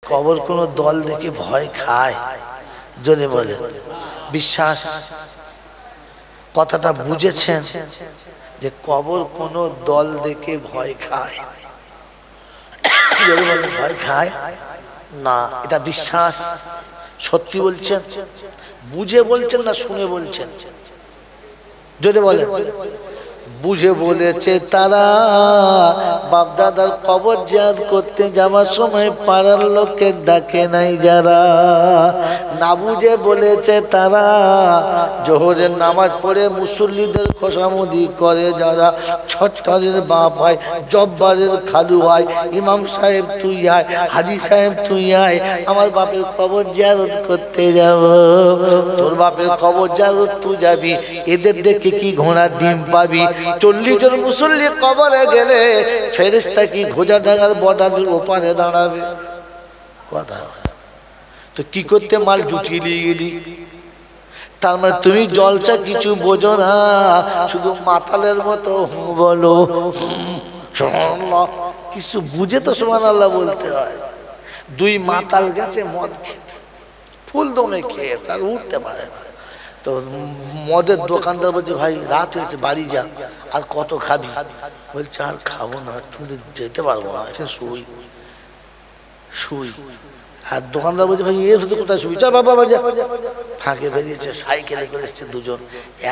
কবর কোনো দল দেখে ভয় খায়? জোরে বলে। বিশ্বাস কথাটা বুঝেছেন যে কবর কোনো দল দেখে ভয় খায়? জোরে বলে। ভয় খায় না, এটা বিশ্বাস। সত্যি বলছেন? বুঝে বলছেন না শুনে বলছেন? জোরে বলে। বুঝে বলেছে তারা, বাপদাদার কবর জিয়ারত করতে যাওয়ার সময় পাড়ার লোককে ডাকে নাই যারা। না বুঝে বলেছে তারা, জোহরের নামাজ পড়ে মুসল্লিদের খোসামদি করে যারা। ছট্টারের বাপ হয়, জব্বারের খালু হয়, ইমাম সাহেব তুই আয়, হাজি সাহেব তুই আয়, আমার বাপের কবর জিয়ারত করতে যাব। তোর বাপের কবর জিয়ারত তুই যাবি, এদের দেখে কি ঘোড়ার ডিম পাবি? 40 জন মুসল্লি কবরে গেলে ফেরেশতা কি ঘোজা ডাঙ্গার বর্ডারের ওপারে দাঁড়াবে? কথা তো কি করতে মাল জুটিয়ে নিয়ে গেলি? তার মানে তুমি জলসা কিছু বোঝো না, শুধু মাতালের মতো বলো সুবহানাল্লাহ। কিছু বুঝে তো সুবহানাল্লাহ বলতে হয়। 2 মাতাল গেছে মদ খেতে, ফুল দমে খেয়েছে আর উঠতে পারে না। তো মদের দোকানদার বলছে, ভাই রাত হয়েছে বাড়ি যা, আর কত খাবি? বলছে আর খাবো না, তুমি যেতে পারবো না, এখানে শুই শুই। আর দোকানদার বলছে, ভাই এর ভিতরে কোথায় শুবি? চল বাবা যা। ফাঁকে বেরিয়েছে, সাইকেলে করে এসছে দুজন।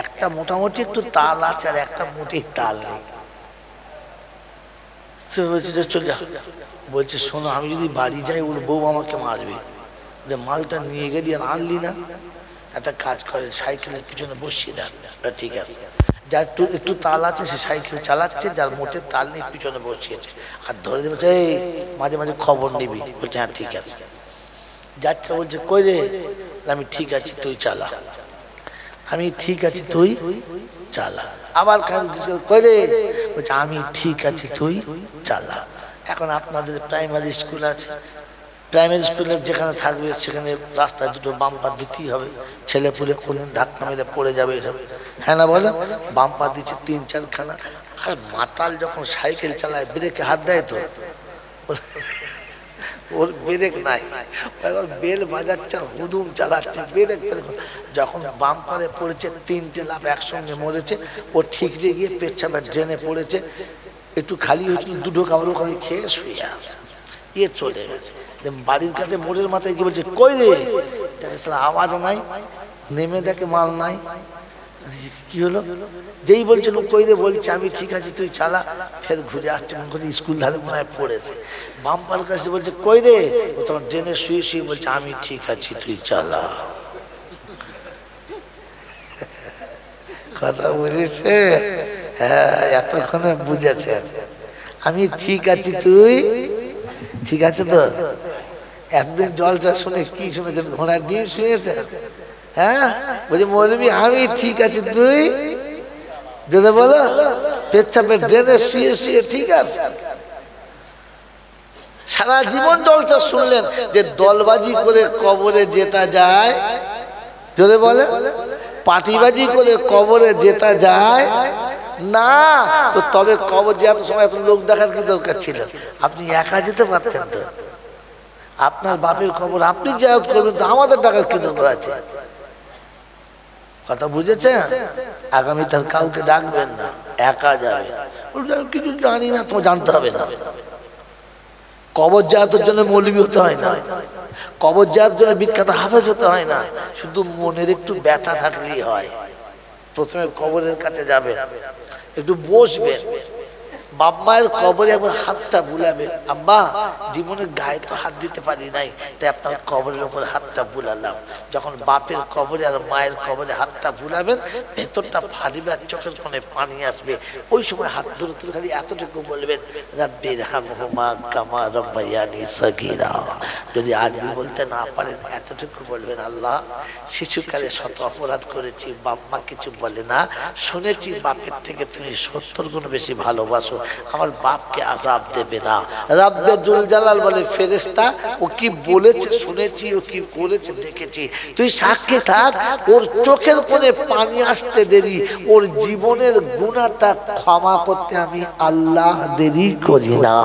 একটা মোটামুটি একটু তাল আছে আর একটা মোটেই তাল নেই। বলছে চলে যা। বলছে শোনো, আমি যদি বাড়ি যাই ওর বউ আমাকে মারবে। মালটা নিয়ে গেলি আর আনলি না, একটা কাজ করে সাইকেলের পিছনে বসিয়ে দেন। ঠিক আছে। যার একটু তাল আছে সে সাইকেল চালাচ্ছে, যার মোটে তাল নেই পিছনে বসিয়েছে। আর ধরে দেবে, এই মাঝে মাঝে খবর নিবি। বলছে হ্যাঁ ঠিক আছে। যাচ্ছে, বলছে কই রে? আমি ঠিক আছি তুই চালা। আমি ঠিক আছি তুই চালা। আবার কই রে? বলছে আমি ঠিক আছি তুই চালা। এখন আপনাদের প্রাইমারি স্কুল আছে, প্রাইমারি স্কুলের যেখানে থাকবে সেখানে রাস্তায় দুটো বাম্পার দিতেই হবে। ছেলে পুলে কোনদিন ধাক্কা মেরে পড়ে যাবে এসব, হ্যাঁ না বলো? বাম্পার দিচ্ছে 3-4 খানা। আর মাতাল যখন সাইকেল চালায় ব্রেকে হাত দেয় তো ওর ব্রেক নাই, এবার বেল বাজাচ্ছে, হুদুম চালাচ্ছে, ব্রেক যখন বাম্পারে পড়েছে 3টে লাফ একসঙ্গে মরেছে। ও ঠিকরে গিয়ে পেচ্ছাপের ড্রেনে পড়েছে, একটু খালি হয়েছিল, দুটো কামড় ওখানে খেয়ে শুয়ে আছে। ইয়ে চলে গেছে। বাড়ির কাছে মোড়ের মাথায় গিয়ে বলছে কই রে? আওয়াজও নাই, নেমে দেখে মাল নাই। কি হলো? যেই বলছিল কই রে, বলছে আমি ঠিক আছি তুই চালা। ফের ঘুরে আসছে, মনে করছে স্কুল ধারে মনে হয় পড়েছে। বাম্পার কাছে বলছে কই রে? ও তখন ট্রেনে শুয়ে শুয়ে বলছে আমি ঠিক আছি তুই চালা। কথা বুঝেছে? হ্যাঁ, এতক্ষণে বুঝেছে। আমি ঠিক আছি তুই ঠিক আছে তো। এতদিন জলসা শুনে কি শুনেছেন? ঘোড়ার ডিম শুনেছেন? হ্যাঁ, বলছি মৌলবী আমি ঠিক আছি তুই যদি বলো পেচ্ছাপের ড্রেনে শুয়ে শুয়ে ঠিক আছে। সারা জীবন জলসা শুনলেন যে দলবাজি করে কবরে জেতা যায়, যদি বলে পাটিবাজি করে কবরে জেতা যায় না। তো তবে কবর যেত সময় এত লোক দেখার কি দরকার ছিল? আপনি একা যেতে পারতেন তো। আপনার বাপের খবর আপনি জিয়ারত করবেন, তো আমাদের ডাকার কি দরকার আছে? কথা বুঝেছেন? আগামী তার কাউকে ডাকবেন না, একা যাবে। কিছু জানি না, তো জানতে হবে না। কবর জিয়ারতের জন্য মৌলবী হতে হয় না, কবর জিয়ারতের জন্য বিখ্যাত হাফেজ হতে হয় না। শুধু মনের একটু ব্যথা থাকলেই হয়। প্রথমে কবরের কাছে যাবেন, একটু বসবেন, বাপ মায়ের কবরে একবার হাতটা বুলাবেন। আব্বা জীবনের গায়ে তো হাত দিতে পারি নাই, তাই আপনার কবরের উপর হাতটা বুলালাম। যখন বাপের কবরে আর মায়ের কবরে হাতটা বুলাবেন, ভেতরটা ফাটবে আর চোখের কোণে পানি আসবে। ওই সময় হাত ধরে তুলে খালি এতটুকু বলবেন, রাব্বিরহামহুমা কামা রাব্বায়ানি সগীরা। যদি আরবি বলতে না পারেন, এতটুকু বলবেন, আল্লাহ শিশুকালে শত অপরাধ করেছি, বাপ মা কিছু বলে না, শুনেছি বাপের থেকে তুমি 70 গুণ বেশি ভালোবাসো, আমার বাপকে আযাব দেবে না। রব্বে জুল জালাল বলে ফেরেশতা ও কি বলেছে শুনেছি, ও কি করেছে দেখেছি, তুই সাক্ষী থাক। ওর চোখের কোণে পানি আসতে দেরি, ওর জীবনের গুনাহটা ক্ষমা করতে আমি আল্লাহ দেরি করি না।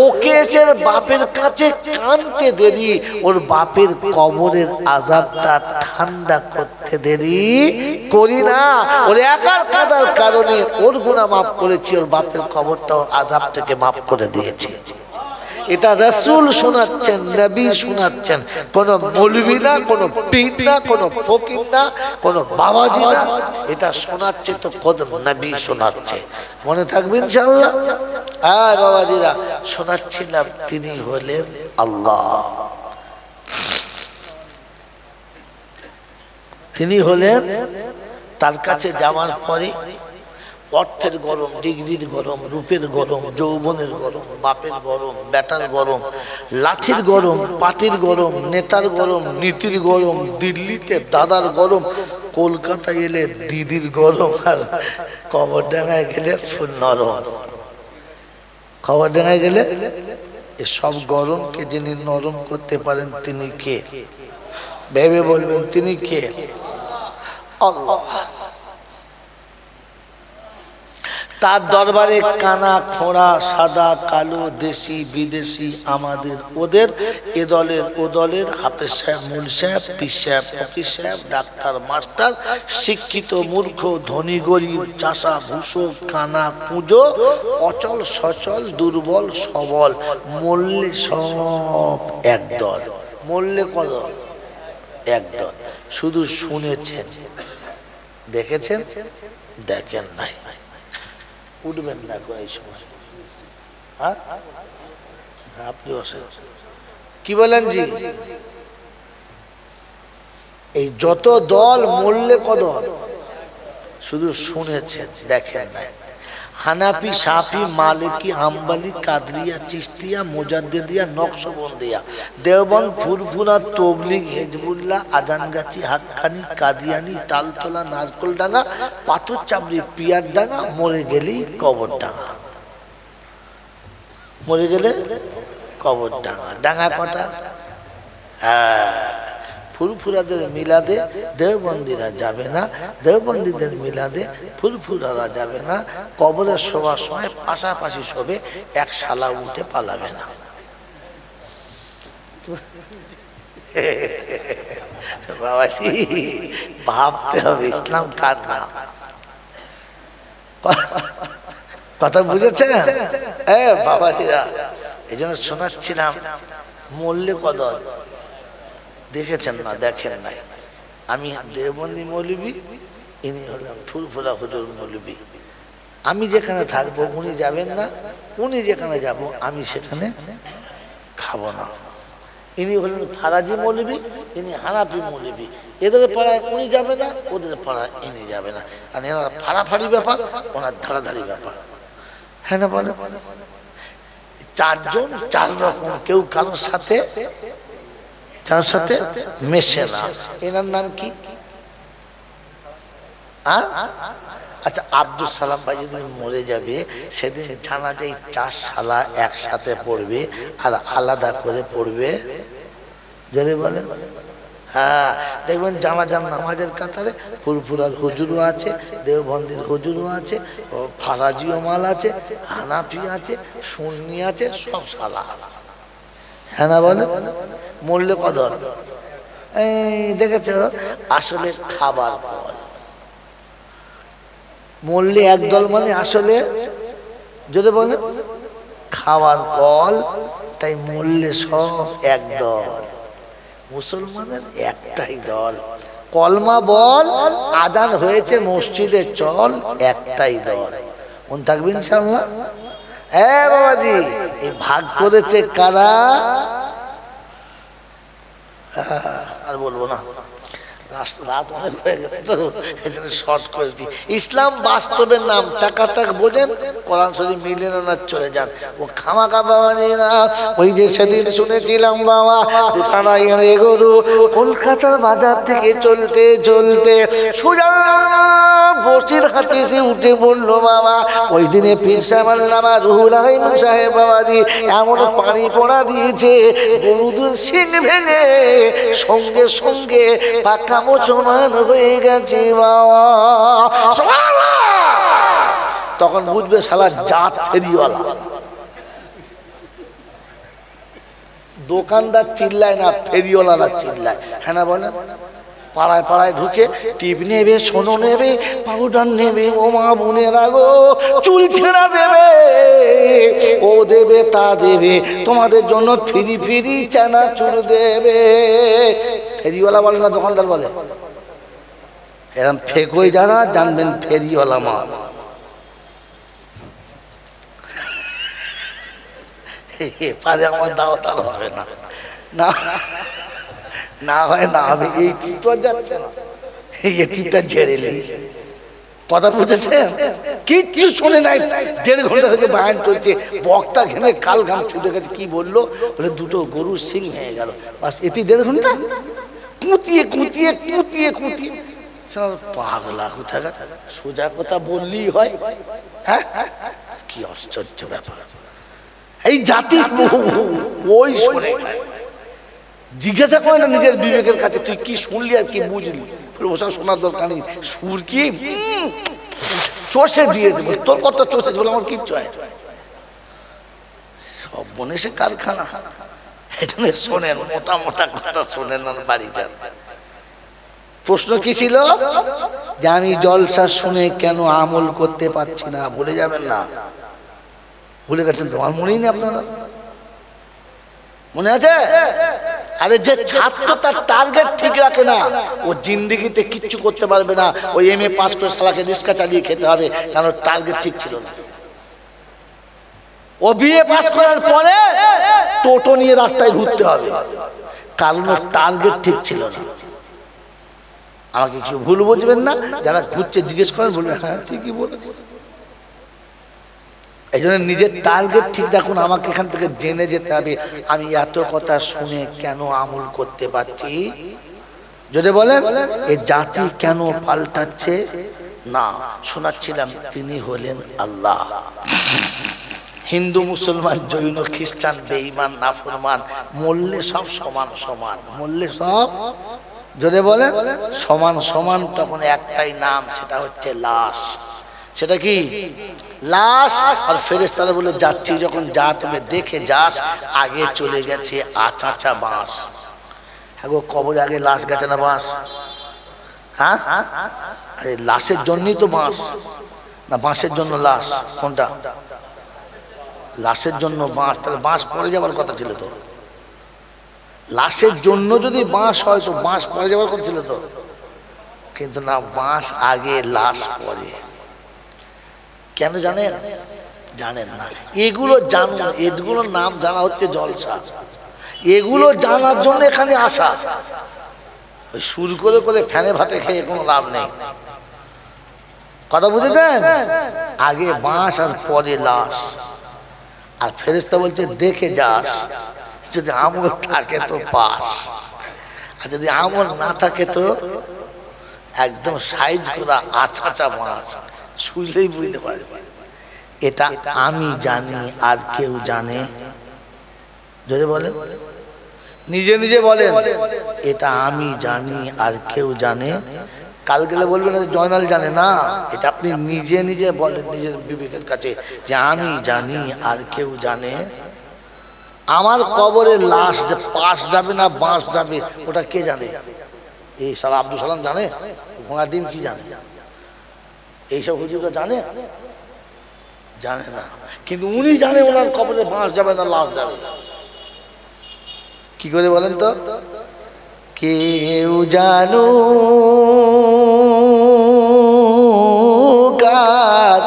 ওকে এসে বাপের কাছে কাঁদতে দেরি, ওর বাপের কবরের আযাবটা ঠান্ডা করতে দেরি করি না। ওর একার কাঁদার কারণে ওর গুনাহ মাফ করেছি, ওর বাপের কবরটাও আযাব থেকে মাফ করে দিয়েছি। এটা রাসূল শোনাচ্ছেন, নবী শোনাচ্ছেন, কোন মৌলভী না, কোন পীর না, কোন ফকির না, কোন বাবাজি না, এটা শোনাচ্ছে তো খোদ নবী শোনাচ্ছে। মনে থাকবে ইনশাআল্লাহ। আর বাবাজিরা শোনাচ্ছিলাম, তিনি হলেন আল্লাহ, তিনি হলেন। তার কাছে যাওয়ার পরে অর্থের গরম, ডিগ্রির গরম, রূপের গরম, যৌবনের গরম, বাপের গরম, বেটার গরম, লাঠির গরম, পাটির গরম, নেতার গরম, নীতির গরম, দিল্লিতে দাদার গরম, কলকাতায় এলে দিদির গরম, আর কবরডাঙ্গায় গেলে ফুল নরম। কবরডাঙ্গায় গেলে এসব গরমকে যিনি নরম করতে পারেন তিনি কে? ভেবে বলবেন তিনি কে? আল্লাহ। তার দরবারে কানা খোঁড়া, সাদা কালো, দেশি বিদেশি, আমাদের ওদের, এ দলের ও দলের, হাফেজ সাহেব, মূল সাহেব, পীর সাহেব, ফকির সাহেব, ডাক্তার মাস্টার, শিক্ষিত মূর্খ, ধনী গরিব, চাষা ভুষো, কানা কুঁজো, অচল সচল, দুর্বল সবল, মরলে সব একদল। মরলে কদল? একদল। শুধু শুনেছেন, দেখেছেন? দেখেন নাই। উঠবেন না এই সময়। হ্যাঁ, আপনি কি বলেন জি? এই যত দল মরলে কদল, শুধু শুনেছেন, দেখেন নাই। হানাফি, শাফি, মালিকি, হাম্বলি, কাদরিয়া, চিশতিয়া, মুজাদ্দিদিয়া, নকশবন্দিয়া, দেওবন্দ, ফুরফুরা, তবলিগ, হিজবুল্লাহ, আজানগাছি, হাক্কানি, কাদিয়ানি, তালতলা, নারকলডাঙ্গা, পাথর চাবড়ি, পিয়ারডাঙ্গা, মরে গেলেই কবরডাঙ্গা। মরে গেলে কবরডাঙ্গা। ডাঙ্গা কটা? হ্যাঁ, ফুরফুরাদের মিলাদে দেওবন্দিরা যাবে না, দেওবন্দিদের মিলাদে ফুরফুরারা যাবে না, কবরে শোবার সময় পাশাপাশি শোবে, এক শালা উঠে পালাবে না। বাবাজি ভাবতে হবে ইসলাম কার নাম। কথা বুঝেছেন? বাবাজিরা এই জন্য শোনাচ্ছিলাম, মরলে কদল, দেখেছেন না? দেখেন নাই। আমি দেওবন্দি মৌলবী, ইনি হলেন ফুরফুরা হুজুর মৌলবী। আমি যেখানে থাকবো উনি যাবেন না, উনি যেখানে যাব আমি সেখানে খাবো না। ইনি হলেন ফারাজি মৌলবী, ইনি হানাফি মৌলবী। এদের পাড়ায় উনি যাবে না, ওদের পাড়ায় ইনি যাবে না। আর এনার ফাড়াফাড়ি ব্যাপার, ওনার ধারাধারি ব্যাপার। হ্যাঁ না বলে? চারজন চার রকম, কেউ কারোর সাথে মেশে না। এনার নাম কি? আচ্ছা, আব্দুল সালাম ভাই যেদিন মরে যাবে সেদিন জানাজায় 4 শালা একসাথে পড়বে আর আলাদা করে পড়বে। যদি বলে হ্যাঁ, দেখবেন জানাজার নামাজের কাতারে ফুরফুরার হুজুরও আছে, দেওবন্দির হুজুরও আছে, ফারাজিও মাল আছে, হানাফি আছে, সুন্নি আছে, সব শালা আছে। হ্যাঁ না বলে? মরলে কদর। এই দেখেছ, আসলে খাবার ফল। মরলে একদল মানে আসলে যদি বলে খাওয়ার ফল, তাই মরলে সব একদল। মুসলমানের একটাই দল, কলমা বল, আজান হয়েছে মসজিদে চল, একটাই দল। মন থাকবে ইনশাআল্লাহ। বাবাজি এই ভাগ করেছে কারা? আর বলবো না, রাত অনেক হয়ে গেছে তো এই জন্য শর্ট করে দিই। ইসলাম বাস্তবের নাম। টাকা বোঝেন, কোরআন শরীফ মিলে না চলে যান। ও খামাকা বাবা না, ওই যে সেদিন শুনেছিলাম বাবা দুখানা এড়ে গরু কলকাতার বাজার থেকে চলতে চলতে সোজা বসির হাতে এসে উঠে পড়লো বাবা। ওই দিনে পীর সাহেব আল্লামা রুহুল আমিন সাহেব বাবাজি এমন পানি পড়া দিয়েছে, গরুদের শিং ভেঙে সঙ্গে সঙ্গে পাকা মুসলমান হয়ে গেছে বাবা। তখন বুঝবে শালা জাত ফেরিওয়ালা। দোকানদার চিল্লায় না, ফেরিওয়ালারা চিল্লায়। হ্যাঁ না বলেন? পাড়ায় পাড়ায় ঢুকে টিপ নেবে, সোনো নেবে, পাউডার নেবে, ও মা বোনেরা গো, চুল ছেঁড়া দেবে, ও দেবে তা দেবে, তোমাদের জন্য ফিরি ফিরি চানাচুর দেবে। ফেরিওয়ালা বলে না, দোকানদার বলে। এরকম ফেক হয়ে যারা জানবেন ফেরিওয়ালা মাল। পারে আমার দাওয়াত আর হবে না, না না হয় না হবে। এই টিপ যাচ্ছে না, এই টিপটা ঝেড়ে নেই। কথা বুঝেছেন? কিচ্ছু শুনে নাই, 1.5 ঘন্টা থেকে বায়ান চলছে, বক্তা ঘেমে কাল ঘাম ছুটে গেছে। কি বললো? বলে দুটো গরুর সিং হয়ে গেল, বাস এটি 1.5 ঘন্টা কুঁতিয়ে কুঁতিয়ে কুঁতিয়ে কুঁতিয়ে। পাগলা কোথাকার, সোজা কথা বললেই হয়। হ্যাঁ, কি আশ্চর্য ব্যাপার। এই জাতি ওই শোনে, জিজ্ঞাসা করে না নিজের বিবেকের কাছে, তুই কি শুনলি আর কি বুঝলি? ওসব শোনার দরকার নেই। সুর কি চষে দিয়েছে, তোর কত চষেছে বলে আমার কিচ্ছু হয়। সব মনে সে কারখানা। এখানে শোনেন, মোটা মোটা কথা শোনেন, বাড়ি যান। প্রশ্ন কি ছিল? যে আমি জলসা শুনে কেন আমল করতে পারছি না? ভুলে যাবেন না। ভুলে গেছেন তো? আমার মনেই নেই আপনারা, মনে আছে? আরে যে ছাত্র তার টার্গেট ঠিক রাখে না, ও জিন্দিগিতে কিচ্ছু করতে পারবে না। ওই MA পাস করে শালাকে রিক্সা চালিয়ে খেতে হবে, কারণ টার্গেট ঠিক ছিল না। ও BA পাস করার পরে টোটো নিয়ে রাস্তায় ঘুরতে হবে, কারণ ওর টার্গেট ঠিক ছিল না। আমাকে কেউ ভুল বুঝবেন না, যারা ঘুরছে জিজ্ঞেস করেন, বলবেন হ্যাঁ ঠিকই বলেছে। এই জন্য নিজের টার্গেট ঠিক রাখুন। আমাকে এখান থেকে জেনে যেতে হবে, আমি এত কথা শুনে কেন আমল করতে পারছি। যদি বলেন এই জাতি কেন পাল্টাচ্ছে না, শোনাচ্ছিলাম তিনি হলেন আল্লাহ। হিন্দু, মুসলমান, জৈন, খ্রিস্টান, বেঈমান, নাফরমান, মরলে সব সমান সমান, মরলে সব যদি বলেন সমান সমান। তখন একটাই নাম, সেটা হচ্ছে লাশ। সেটা কি? লাশ। আর ফেরেশতারা বলে যাচ্ছি যখন যা তুমি দেখে যাস, আগে চলে গেছে আচাচা বাঁশ। হ্যাঁ গো, কবরে আগে লাশ গেছে না বাঁশ? হ্যাঁ, আরে লাশের জন্যই তো বাঁশ, না বাঁশের জন্য লাশ? কোনটা? লাশের জন্য বাঁশ। তাহলে বাঁশ পড়ে যাওয়ার কথা ছিল তো। লাশের জন্য যদি বাঁশ হয় তো বাঁশ পড়ে যাওয়ার কথা ছিল তো, কিন্তু না, বাঁশ আগে, লাশ পরে। কেন জানেন? জানেন না। এগুলো জানুন, এগুলোর নাম জানা হচ্ছে জলসা। এগুলো জানার জন্য এখানে আসা। ওই সুর করে করে ফ্যানে ভাতে খেয়ে কোনো লাভ নেই। কথা বুঝেছেন? আগে বাঁশ আর পরে লাশ। আর ফেরেশতা বলছে দেখে যাস, যদি আমল থাকে তো পাস, আর যদি আমল না থাকে তো একদম সাইজ করা আছাচা বাঁশ, শুইলেই বুঝতে পারবে। এটা আমি জানি, আর কেউ জানে? যদি বলেন, নিজে নিজে বলেন, এটা আমি জানি আর কেউ জানে? কাল গেলে বলবেন জয়নাল জানে না। এটা আপনি নিজে নিজে বলেন নিজের বিবেকের কাছে যে আমি জানি আর কেউ জানে। আমার কবরে লাশ যে পাশ যাবে না বাঁশ যাবে, ওটা কে জানে? এই সারা আব্দুল সালাম জানে? ঘোড়া ডিম কি জানে? এইসব হুজুররা জানে? জানে না। কিন্তু উনি জানে ওনার কবরে বাঁশ যাবে না লাশ যাবে। কি করে বলেন তো? কেউ জানো কার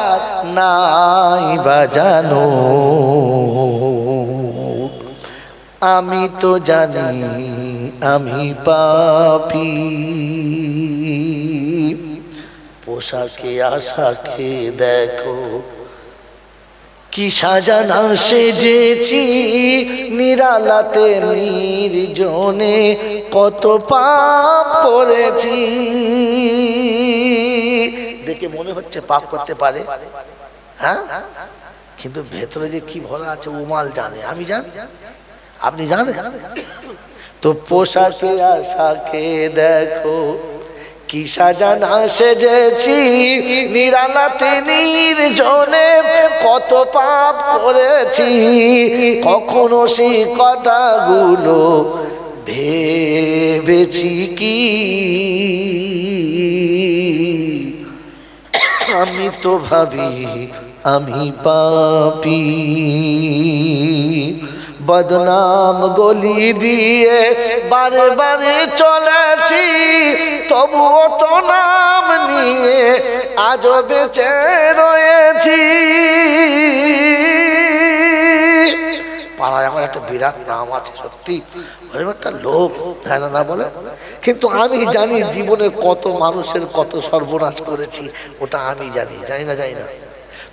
নাই বাজানো, আমি তো জানি আমি পাপী, পোশাকে আশাকে দেখো কি সাজানা সেজেছি, নিরালাতে নির্জনে কত পাপ করেছি। দেখে মনে হচ্ছে পাপ করতে পারে, হ্যাঁ, কিন্তু ভেতরে যে কি ভরা আছে উমাল জানে, আমি জানি, আপনি জানেন তো। পোশাকে আশাকে দেখো কি সাজানা সেজেছি, নিরালাতে নির্জনে কত পাপ করেছি, কখনো সেই কথাগুলো ভেবেছি কি? আমি তো ভাবি আমি পাপী, বদনাম গলি দিয়ে বারে বারে চলেছি, তবুও তো নাম নিয়ে আজও বেঁচে রয়েছি। পাড়ায় আমার একটা বিরাট নাম আছে, সত্যি একটা লোক তাই না বলে, কিন্তু আমি জানি জীবনে কত মানুষের কত সর্বনাশ করেছি, ওটা আমি জানি, জানি না জানি না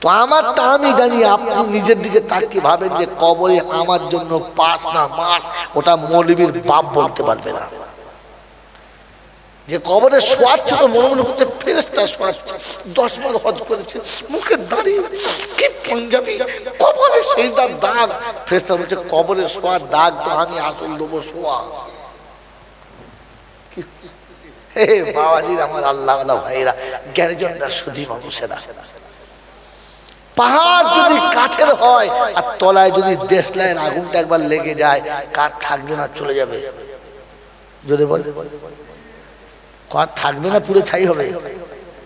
তো আমারটা আমি জানি। আপনি নিজের দিকে তাকিয়ে ভাবেন যে কবরে আমার জন্য 5 না মাস, ওটা মৌলবীর বাপ বলতে পারবে না। যে কবরে শোয়াচ্ছে তো মনে মনে করতে ফেরেশতা শোয়াচ্ছে, 10 বার হজ করেছে, মুখে দাঁড়িয়ে কি পাঞ্জাবি, কবরে সেজদার দাগ, ফেরেশতা বলছে কবরে শোয়ার দাগ তো আমি আসল দেবো শোয়া। হে বাবাজির আমার আল্লাহওয়ালা ভাইরা, জ্ঞানীজনরা, সুধী মানুষেরা, পাহাড় যদি কাঠের হয় আর তলায় যদি দেশলাইয়ের আগুনটা একবার লেগে যায়, কাঠ থাকবে না, চলে যাবে। জোরে বলে, কাঠ থাকবে না, পুরো ছাই হবে,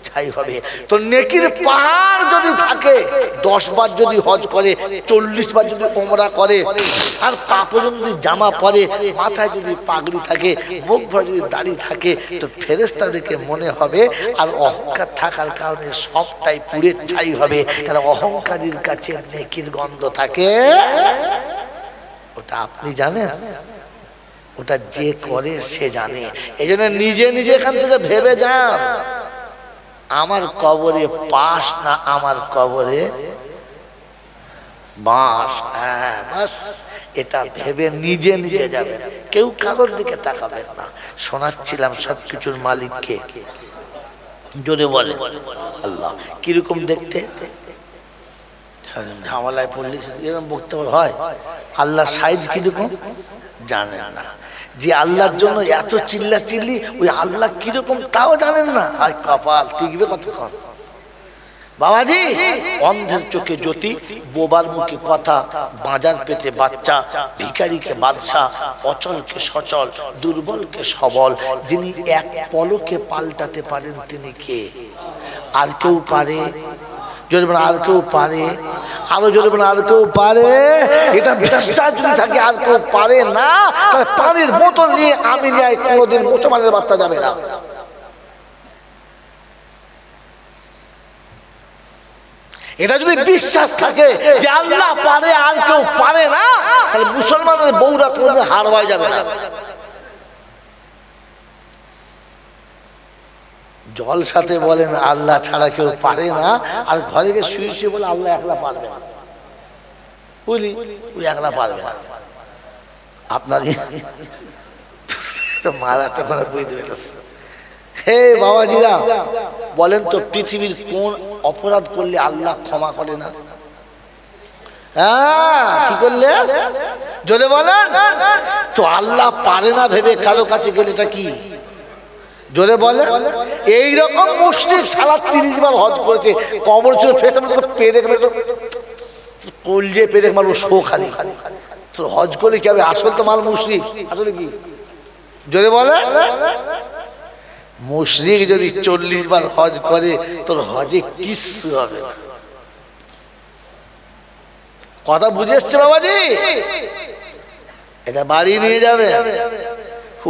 ছাই হবে। তো নেকির পাহাড় যদি থাকে, 10 বার যদি হজ করে, 40 বার যদি ওমরা করে, আর কাপড় যদি জামা পরে, মাথায় যদি পাগড়ি থাকে, মুখ ভরা যদি দাড়ি থাকে, তো ফেরেশতা দেখে মনে হবে। আর অহংকার থাকার কারণে সবটাই পুড়ে ছাই হবে, কারণ অহংকারীর কাছে নেকির গন্ধ থাকে। ওটা আপনি জানেন, ওটা যে করে সে জানে। এই জন্য নিজে নিজে এখান থেকে ভেবে যান, আমার কবরে পাশ না আমার কবরে বাঁশ। হ্যাঁ, বাস এটা ভেবে নিজে নিজে যাবেন, কেউ কারোর দিকে তাকাবেন না। শোনাচ্ছিলাম সবকিছুর মালিককে, জোরে বলে আল্লাহ। কিরকম দেখতে, ঝামেলায় পড়লে এরকম বক্তব্য হয়। আল্লাহ সাইজ কিরকম জানেন না, যে আল্লাহর জন্য এত চিল্লা চিল্লি, ওই আল্লাহ কিরকম তাও জানেন না। আর কপাল টিকবে কতক্ষণ বাবাজি। অন্ধের চোখে জ্যোতি, বোবার মুখে কথা, বাঁজার পেটে বাচ্চা, ভিখারিকে বাদশা, অচলকে সচল, দুর্বলকে সবল, যিনি এক পলকে পাল্টাতে পারেন তিনি কে? আর কেউ পারে? জোরে বলেন আর কেউ পারে? আরো জোরে বলেন আর কেউ পারে? এটা বিশ্বাস যদি থাকে আর কেউ পারে না, তাহলে পানির বোতল নিয়ে আমি নিয়ে কোনোদিন মুসলমানের বাচ্চা যাবে না। এটা যদি বিশ্বাস থাকে যে আল্লাহ পারে আর কেউ পারে না, তাহলে মুসলমানের বউরা কোনোদিন হার হয়ে যাবে না। জল সাথে বলেন আল্লাহ ছাড়া কেউ পারে না, আর ঘরে গিয়ে শুয়ে শুয়ে বলে আল্লাহ একলা পারবে না, বুঝলি ওই একলা পারবে না। আপনারই মারাতে পারে বুঝতে পেরেছে। হে বাবাজিরা বলেন তো, পৃথিবীর কোন অপরাধ করলে আল্লাহ ক্ষমা করে না? হ্যাঁ, কি করলে যদি বলেন তো আল্লাহ পারে না ভেবে কারো কাছে গেলে এটা কি? জোরে বলে। এইরকম মুশরিক সারা 30 বার হজ করেছে, কবর ছিল ফেরেশতা পে দেখবে তো কলজে পে দেখ মারবো শো খালি। তো হজ করলে কি হবে? আসল তো মাল মুশরিক, আসলে কি? জোরে বলে। মুশরিক যদি 40 বার হজ করে, তোর হজে কিচ্ছু হবে না। কথা বুঝে এসছে বাবাজি? এটা বাড়ি নিয়ে যাবে।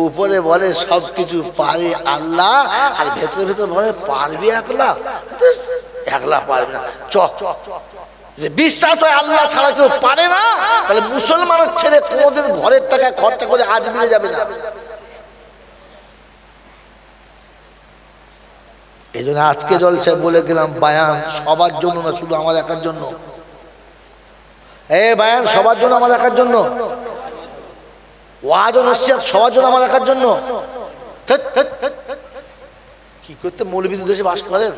উপরে বলে সবকিছু পারে আল্লাহ, আর ভেতরে ভেতরে বলে পারবি একলা? একলা পারবি না। চ বিশ্বাস হয় আল্লাহ ছাড়া কেউ পারে না, তাহলে মুসলমানের ছেলে কোনোদিন ঘরের টাকা খরচা করে আজ মিলে যাবে না। এই জন্য আজকে জলছে বলে গেলাম, বায়ান সবার জন্য না, শুধু আমার একার জন্য। বায়ান সবার জন্য, আমার একার জন্য। ওয়াজ ও নসিহত সবার জন্য, আমার একার জন্য। কি করতে মৌলবীদের দেশে বাস করেন?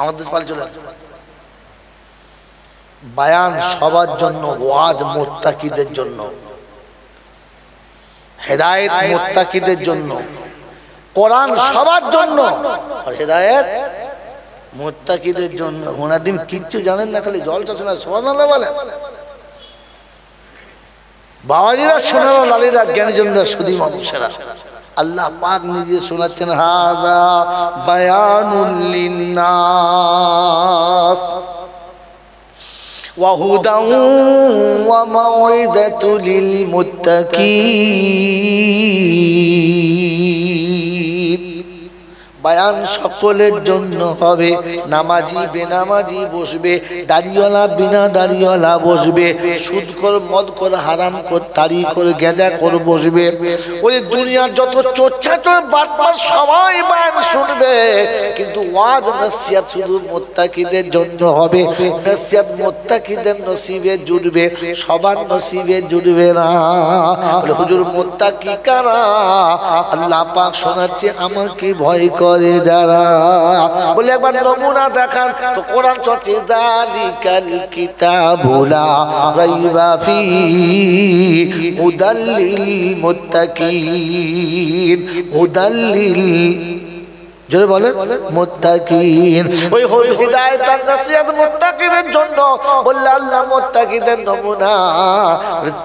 আমাদের দেশ পালিয়ে চলে আসবে। বায়ান সবার জন্য, ওয়াজ মুত্তাকিদের জন্য, হেদায়েত মুত্তাকিদের জন্য, কোরআন সবার জন্য, আর হেদায়েত মুত্তাকিদের জন্য। ওনাদিন কিচ্ছু জানেন না, খালি জলসা শোনা, সুবহানাল্লাহ বলে। বাবাজিরা শোনালো, লালীরা জ্ঞানীজনরা, সুধী মানুষেরা, আল্লাহ পাক নিজে শোনাচ্ছেন, হাযা বায়ানুল লিন্নাস ওয়া হুদান ওয়া মাউইযাতুল লিল মুত্তাকিন। বায়ান সকলের জন্য হবে, নামাজি বেনামাজি বসবে, দাড়িওয়ালা বিনা দাড়িওয়ালা বসবে, সুদখোর মদখোর হারামখোর তারিখোর গেঁজাখোর বসবে। ওই দুনিয়ার যত চোরচাচর বাটপার সবাই বায়ান শুনবে, কিন্তু ওয়াজ নসিহত শুধু মুত্তাকিদের জন্য হবে। নসিহত মুত্তাকিদের নসিবে জুড়বে, সবার নসিবে জুড়বে না। বলে হুজুর মুত্তাকি কারা? আল্লাহ পাক শোনাচ্ছে, আমাকে ভয় করে যারা। বলে একবার নমুনা দেখান তো, কোরআন চলছে, যালিকাল কিতাবু লা রাইবা ফীহি হুদাল লিল মুত্তাকিন। হুদাল লিল, জোরে বলেন, মুত্তাকিন। ওই হিদায়াত আর নসিহত মুত্তাকিদের জন্য। বললে আল্লাহ মুত্তাকিদের নমুনা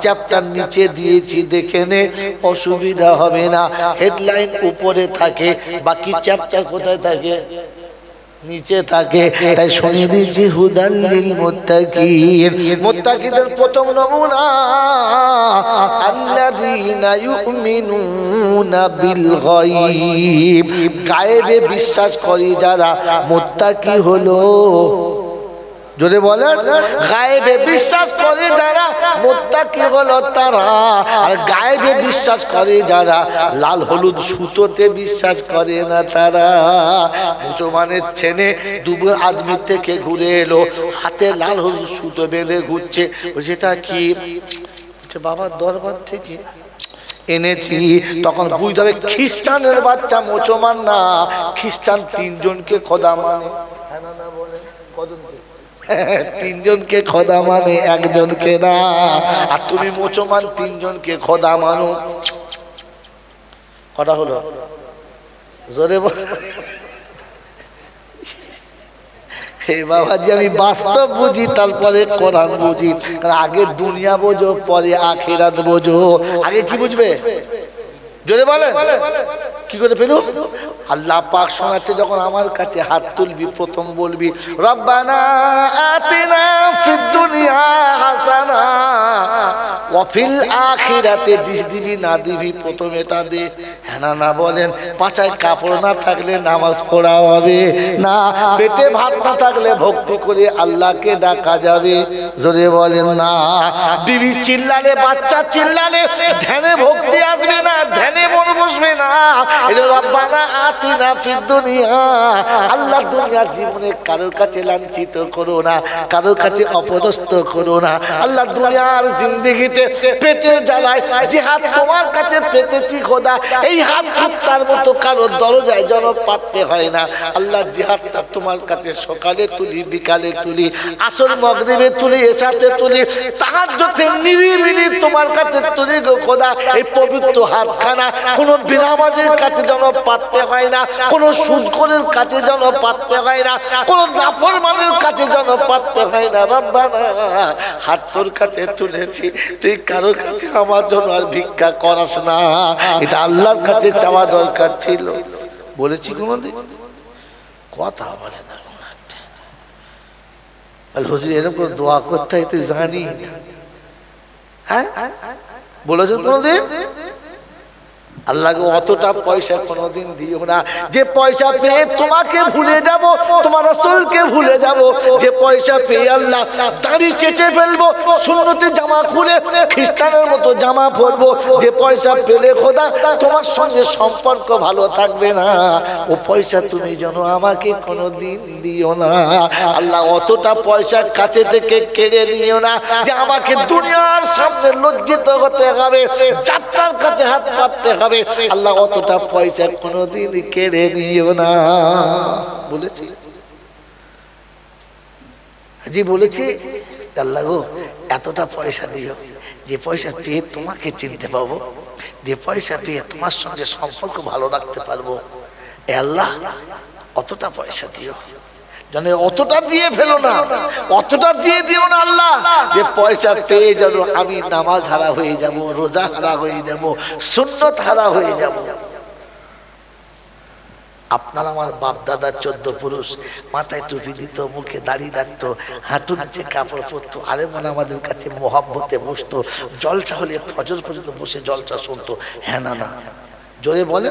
চ্যাপ্টার নিচে দিয়েছি, দেখে নে, অসুবিধা হবে না। হেডলাইন উপরে থাকে, বাকি চ্যাপ্টার কোথায় থাকে? নিচে থাকে। তাই শুনিয়ে দিয়েছি, হুদাল লিল মুত্তাকিন। মুত্তাকিদের প্রথম নমুনা, আল্লাযীনা ইউমিনুনা বিল গায়ব। গায়েবে বিশ্বাস করে যারা, মুত্তাকি হলো। জোরে বলেন, গায়েবে বিশ্বাস করে যারা, মুত্তাকি হলো তারা। আর গায়েবে বিশ্বাস করে যারা, লাল হলুদ সুতোতে বিশ্বাস করে না তারা। মুসলমানের ছেলে দুবুর আদমি থেকে ঘুরে এলো, হাতে লাল হলুদ সুতো বেঁধে ঘুরছে। সেটা কি? বাবার দরবার থেকে এনেছি। তখন বুঝতে হবে খ্রিস্টানের বাচ্চা, মুসলমান না। খ্রিস্টান তিনজনকে খোদা মানে, হ্যাঁ না বলে, কজনকে? তিনজনকে খোদা মানে, একজনকে না। আর তুমি মুসলমান তিনজনকে খোদা মানো। কটা হলো? জোরে বল। বাবাজি, আমি বাস্তব বুঝি, তারপরে কোরআন বুঝি। আগে দুনিয়া বোঝো, পরে আখিরাত বোঝো। আগে কি বুঝবে? জোরে বলে, কি করে পেল? আল্লাহ পাক শোনাচ্ছে, যখন আমার কাছে হাত তুলবি, প্রথম বলবি রব্বানা আতিনা ফিদ দুনিয়া হাসানা ওয়া ফিল আখিরাতে, দিস দিবি না দিবি, প্রথম এটা দে। হ্যাঁ না বলেন? পাছায় কাপড় না থাকলে নামাজ পড়া হবে না, পেটে ভাত না থাকলে ভক্তি করে আল্লাহকে ডাকা যাবে। জোরে বলেন না। বিবি চিল্লালে, বাচ্চা চিল্লালে ধ্যানে ভক্তি আসবে না, ধ্যানে মন বসবে না। রব্বানা আতিনা ফিদ দুনিয়া। আল্লাহ দুনিয়ার জীবনে কারোর কাছে লাঞ্ছিত করো না, কারোর কাছে অপদস্থ করো না। আল্লাহ দুনিয়ার জিন্দেগিতে পেটের জ্বালায় যে হাত তোমার কাছে পেতেছি খোদা, এই হাত কুত্তার মতো কারোর দরজায় যেন পাততে হয় না। আল্লাহ যে হাতটা তোমার কাছে সকালে তুলি, বিকালে তুলি, আসর মাগরিবে তুলি, এশাতে তুলি, তাহাজ্জুদে নিরিবিলি তোমার কাছে তুলি গো খোদা, এই পবিত্র হাতখানা কোনো বেনামাজের কাছে যেন পাততে হয় না, কোনো সুদখোরের কাছে যেন পাততে হয় না, কোনো নাফরমানের কাছে যেন পাততে হয় না। রব্বানা, হাত তোর কাছে তুলেছি, তুই কারোর কাছে আমার জন্য আর ভিক্ষা করাস না। এটা আল্লাহর কাছে চাওয়া দরকার ছিল। বলেছি কোনদিন? কথা বলে না। হুজুর এরকম দোয়া করতে হয় তুই জানি না? হ্যাঁ বলেছেন কোনদিন? আল্লাহকে অতটা পয়সা কোনোদিন দিও না যে পয়সা পেয়ে তোমাকে ভুলে যাব, তোমার রাসূলকে ভুলে যাব। যে পয়সা পেয়ে আল্লাহ দাড়ি চেঁচে ফেলবো, সুন্নতে জামা খুলে খ্রিস্টানের মতো জামা পরবো। যে পয়সা পেলে খোদা তোমার সঙ্গে সম্পর্ক ভালো থাকবে না, ও পয়সা তুমি যেন আমাকে কোনোদিন দিও না। আল্লাহ অতটা পয়সা কাছে থেকে কেড়ে নিও না যে আমাকে দুনিয়ার সামনে লজ্জিত হতে হবে, যাত্রার কাছে হাত পাততে হবে। আল্লাহ অতটা পয়সা কোনোদিন কেড়ে নিও না। বলেছি হাজি বলেছে আল্লাহ গো এতটা পয়সা দিও যে পয়সা পেয়ে তোমাকে চিনতে পাবো, যে পয়সা পেয়ে তোমার সঙ্গে সম্পর্ক ভালো রাখতে পারবো, এ আল্লাহ অতটা পয়সা দিও। জানে অতটা দিয়ে ফেলো না, অতটা দিয়ে দিও না আল্লাহ যে পয়সা পেয়ে যেন আমি নামাজ হারা হয়ে যাব, রোজা হারা হয়ে যাব, সুন্নত হারা হয়ে যাব। আপনার আমার বাপ দাদা 14 পুরুষ মাথায় টুপি দিত, মুখে দাড়ি রাখতো, হাঁটু নিচে কাপড় পরতো, আরে মনে আমাদের কাছে মোহাব্বতে বসতো, জলসা হলে ফজর পর্যন্ত বসে জলসা শুনতো। হ্যাঁ না না জোরে বলে।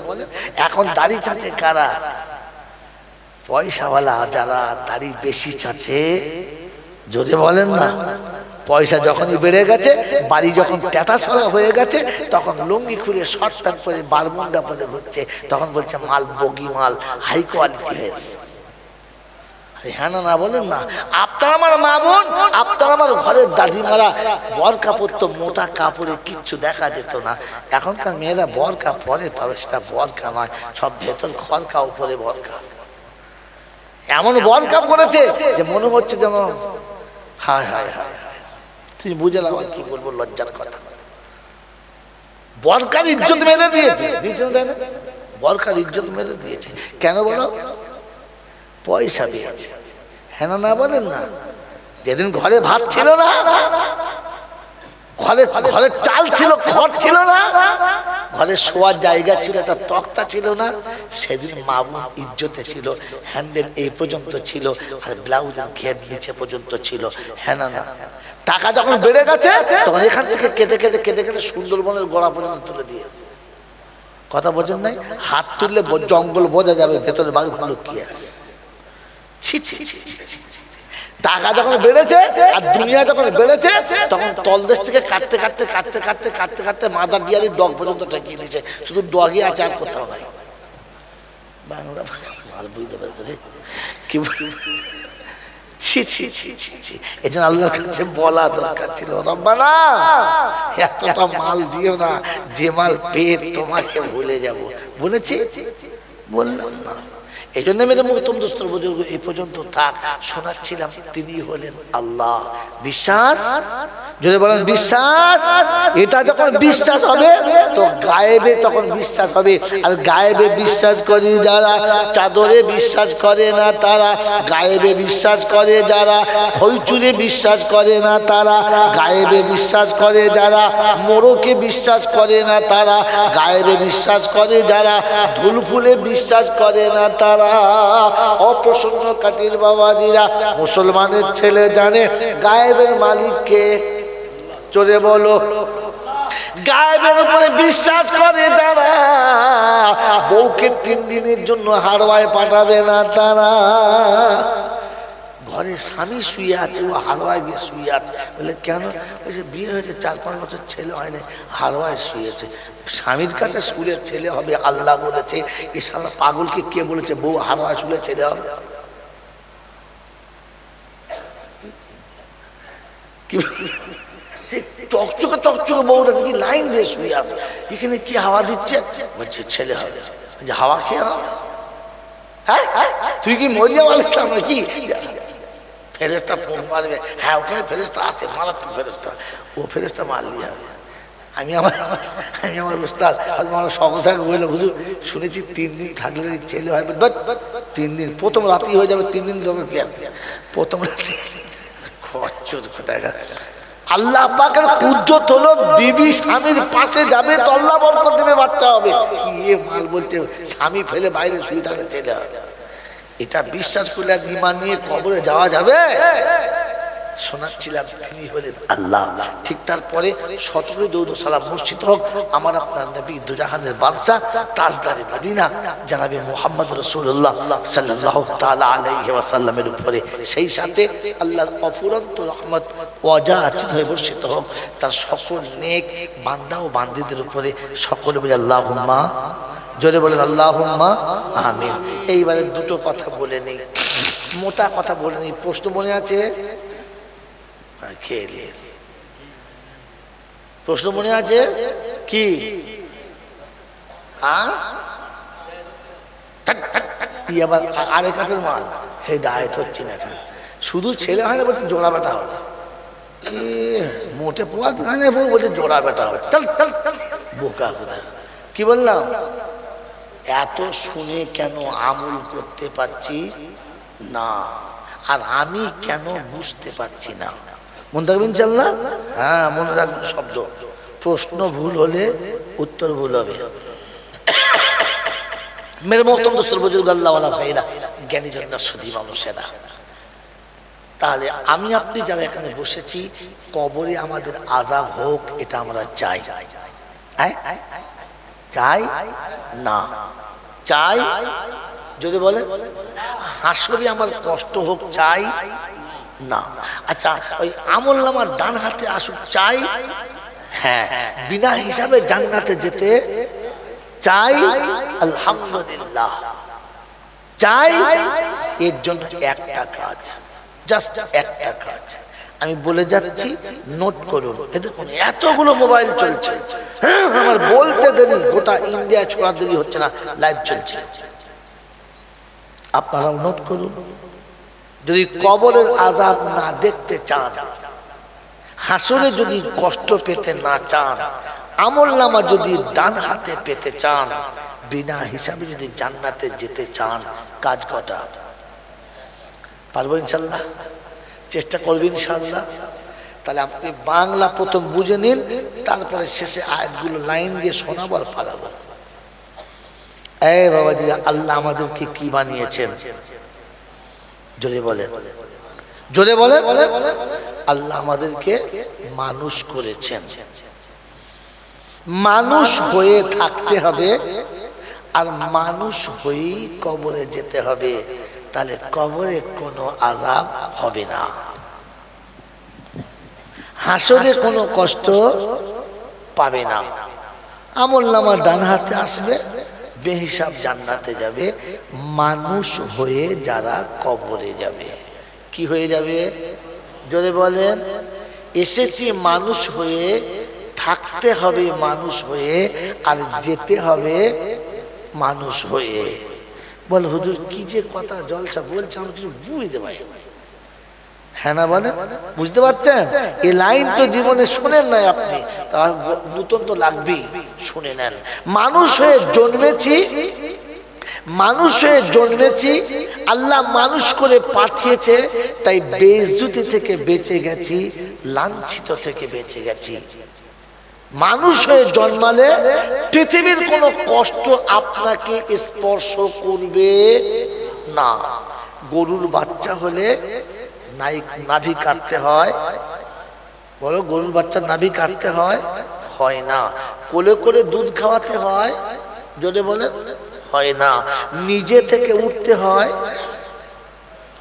এখন দাড়ি চাচে কারা? পয়সাওয়ালা যারা দাড়ি বেশি চাচে, জোরে বলেন না। পয়সা যখনই বেড়ে গেছে, বাড়ি যখন ট্যাটা সরা হয়ে গেছে, তখন লুঙ্গি খুলে শর্ট প্যান্ট পরে বারমুন্ডা পরে ঘুরছে, তখন বলছে মাল বগি মাল, হাই কোয়ালিটি হয়েছে। হ্যাঁ না না বলেন না। আপনার আমার মা বোন, আপনার আমার ঘরের দাদিমারা বরকা পরতো, মোটা কাপড়ে কিচ্ছু দেখা যেত না। এখনকার মেয়েরা বরকা পরে, তবে সেটা বরকা নয়, সব ভেতর খরকা উপরে বরকা। এমন বরকা পড়েছে যে মনে হচ্ছে যেন হায় হায় হায় হায়, তুই বুঝে না কি বলবো, লজ্জার কথা। বরকার ইজ্জত মেরে দিয়েছে, বরকার ইজ্জত মেরে দিয়েছে। কেন বলো? পয়সা পেয়েছে। হ্যাঁ না বলেন না। যেদিন ঘরে ভাত ছিল না, ঘরে ঘরে চাল ছিল, খড় ছিল না, ঘরে শোয়ার জায়গা ছিল, একটা তক্তা ছিল না, সেদিন মা বোন ইজ্জতে ছিল। হ্যান্ডেল এই পর্যন্ত ছিল আর ব্লাউজের ঘের নিচে পর্যন্ত ছিল। হ্যাঁ না না। টাকা যখন বেড়ে গেছে, তখন এখান থেকে কেটে কেটে কেটে কেটে সুন্দরবনের গোড়া পর্যন্ত তুলে দিয়েছে। কথা বোঝেন নাই? হাত তুললে জঙ্গল বোঝা যাবে, ভেতরে বাঘ ভালো কি আছে। ছি ছি ছি ছি ছি। টাকা যখন বেড়েছে আর দুনিয়া যখন বেড়েছে, তখন তলদেশ থেকে কাটতে কাটতে কাটতে কাটতে কাটতে কাটতে মাদার ডিয়ারির ডগ পর্যন্ত ঠেকিয়ে দিয়েছে। শুধু ডগই আছে, আর কোথাও নাই। বাংলা মাল বুঝতে পারছে কি ছি ছি ছি ছি ছি। এই জন্য আল্লাহর কাছে বলা দরকার ছিল, রব্বানা এতটা মাল দিও না যে মাল পেয়ে তোমাকে ভুলে যাব। বলেছি? বললাম না। এই জন্য মেরে মুহতম দোস্তর বুজুর্গ এই পর্যন্ত থাক শোনাচ্ছিলাম। তিনি হলেন আল্লাহ। বিশ্বাস, যদি বলেন বিশ্বাস, এটা যখন বিশ্বাস হবে তো গায়েবে তখন বিশ্বাস হবে। আর গায়েবে বিশ্বাস করে যারা, চাদরে বিশ্বাস করে না তারা, গায়েবে বিশ্বাস করে যারা, হইচুরে বিশ্বাস করে না তারা, গায়েবে বিশ্বাস করে যারা, মোড়কে বিশ্বাস করে না তারা, গায়েবে বিশ্বাস করে যারা, ধুলফুলে বিশ্বাস করে না তারা, অপ্রসন্ন কাটির বাবাজিরা, মুসলমানের ছেলে জানে গায়েবের মালিককে। চলে বলো। গায়েবের উপরে বিশ্বাস করে যারা, বউকে 3 দিনের জন্য হারওয়ায় পাঠাবে না তারা। ঘরে স্বামী শুয়ে আছে, ও হারওয়ায় গিয়ে শুয়ে আছে। বলে কেন? বলছে বিয়ে হয়েছে 4-5 বছর, ছেলে হয়নি, হারওয়ায় শুয়েছে। স্বামীর কাছে শুলে ছেলে হবে আল্লাহ বলেছে। এই শালা পাগলকে কে বলেছে বউ হারওয়ায় শুলে ছেলে হবে? কি চকচকে চকচকে বউটা কি লাইন দিয়ে শুয়ে আছে, এখানে কি হাওয়া দিচ্ছে? বলছে ছেলে হবে। যে হাওয়া খেয়ে হবে? হ্যাঁ, তুই কি মরিয়াম আলাইহিস সালাম নাকি? ফেরেস্তা ফোন মারবে। হ্যাঁ ওখানে ফেরেস্তা আছে, মারাত্মক ফেরেস্তা, ও ফেরেস্তা মারলি হবে। আমি আমার উস্তাদ আমার সকল সাহেব বললো, হুজুর শুনেছি 3 দিন থাকলে ছেলে হয়। 3 দিন, প্রথম রাতেই হয়ে যাবে। 3 দিন তোকে কি আছে? প্রথম রাতে খরচর কোথায়। আল্লাহ পাকের কুদরত হলো বিবি স্বামীর পাশে যাবে তো আল্লাহ বরকত দেবে, বাচ্চা হবে। কি মাল বলছে, স্বামী ফেলে বাইরে শুয়ে থাকলে ছেলে হবে। এটা বিশ্বাস করলে ঈমান নিয়ে কবরে যাওয়া যাবে? শোনাচ্ছিলাম তিনি হলেন আল্লাহ। ঠিক তারপরে 17 দরুদ সালাম মসজিদ হোক আমার আপনার নবী দুজাহানের বাদশা তাজদারে মদিনা জনাবে মুহাম্মদ রাসূলুল্লাহ সাল্লাল্লাহু তাআলা আলাইহি ওয়াসাল্লামের উপরে, সেই সাথে আল্লাহর অফুরন্ত রহমত ওয়াজাত হয়ে বর্ষিত হোক তার সকল নেক বান্দা ও বান্দীদের উপরে। সকলে বলে আল্লাহুম্মা, জোরে বলেন আল্লাহুম্মা আমিন। এইবারে দুটো কথা বলে নেই, মোটা কথা বলে নেই। প্রশ্ন মনে আছে? প্রশ্ন মনে আছে কি? আবার আরেক কাঠের মাল হেদায়েত হচ্ছে না। শুধু ছেলে হয় না, বলছে জোড়া বেটা হবে। মোটে পোয়া হয় না, বলছে জোড়া বেটা হবে। চল চল বোকা কোথায়। কি বললাম? এত শুনে কেন আমল করতে পারছি না, আর আমি কেন বুঝতে পারছি না? মনে রাখবেন চাল্লা, হ্যাঁ মনে রাখবেন শব্দ। প্রশ্ন ভুল হলে উত্তর ভুল হবে। মেরে মোহতরম দোস্তর বুজুর্গ আল্লাহওয়ালা ভাইরা, জ্ঞানী জন্য সুধী মানুষেরা, তাহলে আমি আপনি যারা এখানে বসেছি, কবরে আমাদের আযাব হোক এটা আমরা চাই? চাই না? চাই? যদি বলে হাসরে আমার কষ্ট হোক, চাই না? আচ্ছা, ওই আমলনামার ডান হাতে আসুক, চাই? হ্যাঁ। বিনা হিসাবে জান্নাতে যেতে চাই? আলহামদুলিল্লাহ চাই। এর জন্য একটা কাজ, জাস্ট একটা কাজ আমি বলে যাচ্ছি, নোট করুন। দেখুন এতগুলো মোবাইল চলছে, আমার বলতে দেরি, গোটা ইন্ডিয়া ছোড়া দেরি হচ্ছে না, লাইভ চলছে, আপনারাও নোট করুন। যদি কবরের আযাব না দেখতে চান, হাসরে যদি কষ্ট পেতে না চান, আমলনামা যদি ডান হাতে পেতে চান, বিনা হিসাবে যদি জান্নাতে যেতে চান, কাজ কটা? পারবো ইনশাল্লাহ? চেষ্টা করবেন ইনশাল্লাহ? তাহলে আপনি বাংলা প্রথম বুঝে নিন, তারপরে শেষে আয়াতগুলো লাইন দিয়ে শোনাবো আর পালাবো। এই বাবাজি, আল্লাহ আমাদেরকে কি বানিয়েছেন? জোরে বলেন, জোরে বলেন। আল্লাহ আমাদেরকে মানুষ করেছেন। মানুষ হয়ে থাকতে হবে, আর মানুষ হয়েই কবরে যেতে হবে। তাহলে কবরে কোনো আযাব হবে না, হাসরে কোনো কষ্ট পাবে না। আমলনামা ডান হাতে আসবে, বেহিসাব জান্নাতে যাবে। মানুষ হয়ে যারা কবরে যাবে, কি হয়ে যাবে? যদি বলেন এসেছি মানুষ হয়ে, থাকতে হবে মানুষ হয়ে, আর যেতে হবে মানুষ হয়ে। বল হুজুর কি যে কথা জলসা বলছে, আমি কিছু বুঝতে পারি না। হ্যাঁ না বলে, বুঝতে পারছেন? এই লাইন তো জীবনে শুনেন নাই আপনি, তার নতুন তো লাগবেই, শুনে নেন। মানুষ হয়ে জন্মেছি, মানুষ হয়ে জন্মেছি, আল্লাহ মানুষ করে পাঠিয়েছে, তাই বেইজ্জতি থেকে বেঁচে গেছি, লাঞ্ছিত থেকে বেঁচে গেছি। মানুষ হয়ে জন্মালে পৃথিবীর কোনো কষ্ট আপনাকে স্পর্শ করবে না। গরুর বাচ্চা হলে নাভি কাটতে হয়, বলো গরুর বাচ্চা নাভি কাটতে হয়? হয় না। কোলে করে দুধ খাওয়াতে হয়? যদি বলে হয় না। নিজে থেকে উঠতে হয়?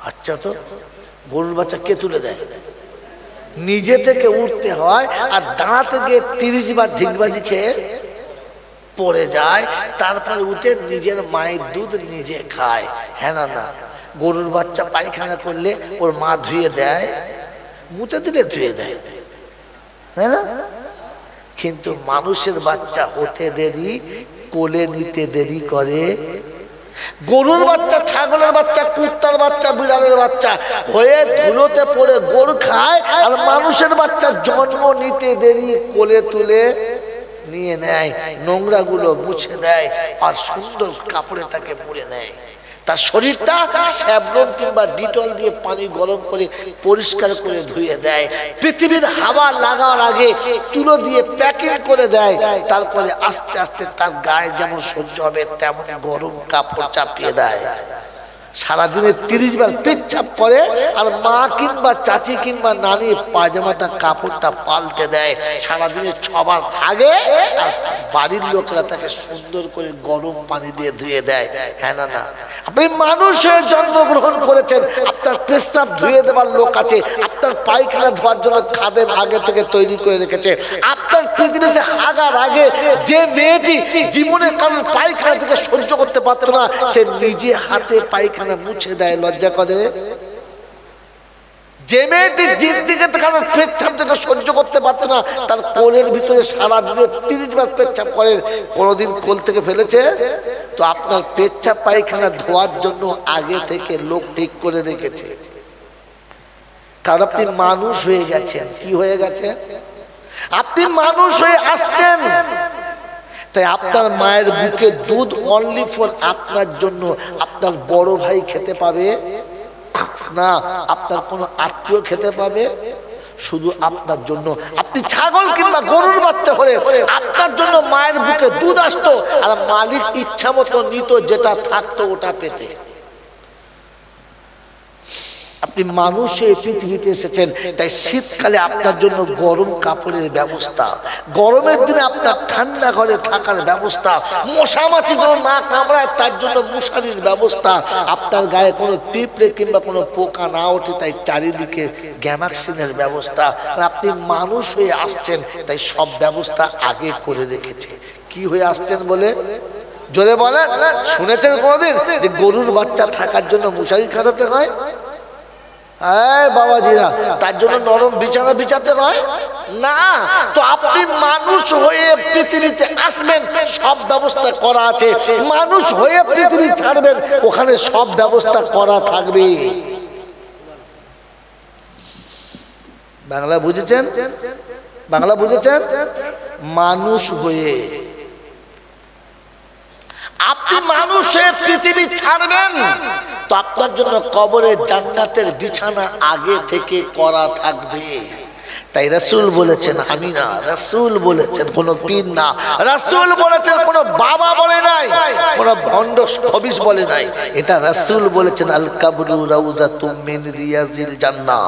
আচ্ছা, তো গরুর বাচ্চা কে তুলে দেয়? নিজে থেকে উঠতে হয়, আর দাঁড়াতে গিয়ে 30 বার ঢিকবাজি খেয়ে পড়ে যায়, তারপরে উঠে নিজের মায়ের দুধ নিজে খায়। হ্যাঁ না? না। গরুর বাচ্চা পায়খানা করলে ওর মা ধুয়ে দেয়, মুতে দিলে ধুয়ে দেয়, তাই না? কিন্তু মানুষের বাচ্চা হতে দেরি, কোলে নিতে দেরি করে। গরুর বাচ্চা, ছাগলের বাচ্চা, কুত্তার বাচ্চা, বিড়ালের বাচ্চা হয়ে ধুলোতে পড়ে গরু খায়, আর মানুষের বাচ্চা জন্ম নিতে দেরি, কোলে তুলে নিয়ে নেয়, নোংরা গুলো মুছে দেয়, আর সুন্দর কাপড়ে তাকে মুড়ে নেয়। তার শরীরটা স্যাভলন কিংবা ডিটল দিয়ে পানি গরম করে পরিষ্কার করে ধুয়ে দেয়, পৃথিবীর হাওয়া লাগার আগে তুলো দিয়ে প্যাকিং করে দেয়, তারপরে আস্তে আস্তে তার গায়ে যেমন সহ্য হবে তেমন গরম কাপড় চাপিয়ে দেয়। সারাদিনে 30 বার পেচ্ছাপ করে, আর মা কিংবা চাচি কিংবা নানি পায়জামাটা কাপড়টা পাল্টে দেয় সারাদিনে 6 বার আগে, আর বাড়ির লোকেরা তাকে সুন্দর করে গরম পানি দিয়ে ধুয়ে দেয়। হ্যাঁ না? না। আপনি মানুষের জন্মগ্রহণ করেছেন, আপনার পেশাব ধুয়ে দেওয়ার লোক আছে, আপনার পায়খানা ধোয়ার জন্য খাদেম আগে থেকে তৈরি করে রেখেছে। আপনার পৃথিবীতে হাগার আগে যে মেয়েটি জীবনে কারণ পায়খানা থেকে সহ্য করতে পারতো না, সে নিজে হাতে পায়খানা মুছে দেয়, লজ্জা করে? যে মেয়েটি জিদ্দিকে কারণ পেচ্ছাপ থেকে সহ্য করতে পারতো না, তার কোলের ভিতরে সারা দিনে 30 বার পেচ্ছাপ করে, কোনোদিন কোল থেকে ফেলেছে? তো আপনার পেচ্ছাপ পায়খানা ধোয়ার জন্য আগে থেকে লোক ঠিক করে রেখেছে। কারণ আপনি মানুষ হয়ে গেছেন। কি হয়ে গেছেন? আপনি মানুষ হয়ে আসছেন। তাই আপনার মায়ের বুকে দুধ অনলি ফর আপনার জন্য। আপনার বড় ভাই খেতে পাবে না, আপনার কোনো আত্মীয় খেতে পাবে, শুধু আপনার জন্য। আপনি ছাগল কিংবা গরুর বাচ্চা হলে আপনার জন্য মায়ের বুকে দুধ আসতো, আর মালিক ইচ্ছা মতো নিত, যেটা থাকতো ওটা পেতে। আপনি মানুষ এই পৃথিবীতে এসেছেন, তাই শীতকালে আপনার জন্য গরম কাপড়ের ব্যবস্থা, গরমের দিনে আপনার ঠান্ডা ঘরে থাকার ব্যবস্থা, মশা মাছি যেন না কামড়ায় তার জন্য মশারির ব্যবস্থা, আপনার গায়ে কোনো পিঁপড়ে কিংবা কোনো পোকা না ওঠে তাই চারিদিকে গ্যামাক্সিনের ব্যবস্থা। আর আপনি মানুষ হয়ে আসছেন, তাই সব ব্যবস্থা আগে করে রেখেছে। কি হয়ে আসছেন বলে? জোরে বলেন। শুনেছেন কোনোদিন যে গরুর বাচ্চা থাকার জন্য মশারি খাটাতে হয়? বাবাজিরা, তার জন্য নরম বিছানা বিছাতে হয় না। তো আপনি মানুষ হয়ে পৃথিবীতে আসবেন, সব ব্যবস্থা করা আছে। মানুষ হয়ে পৃথিবী ছাড়বেন, ওখানে সব ব্যবস্থা করা থাকবে। বাংলা বুঝেছেন? বাংলা বুঝেছেন? মানুষ হয়ে আপনি মানুষ হয়ে পৃথিবী ছাড়বেন, তো আপনার জন্য কবরে জান্নাতের বিছানা আগে থেকে করা থাকবে। তাই রাসূল বলেছেন, আমি না, রাসূল বলেছেন, কোনো পীর না, রাসূল বলেছেন, কোনো বাবা বলে নাই, কোনো ভণ্ড খবিশ বলে নাই, এটা রাসূল বলেছেন। আল কাবরু রাউযাতুম মিন রিয়াজিল জান্নাহ।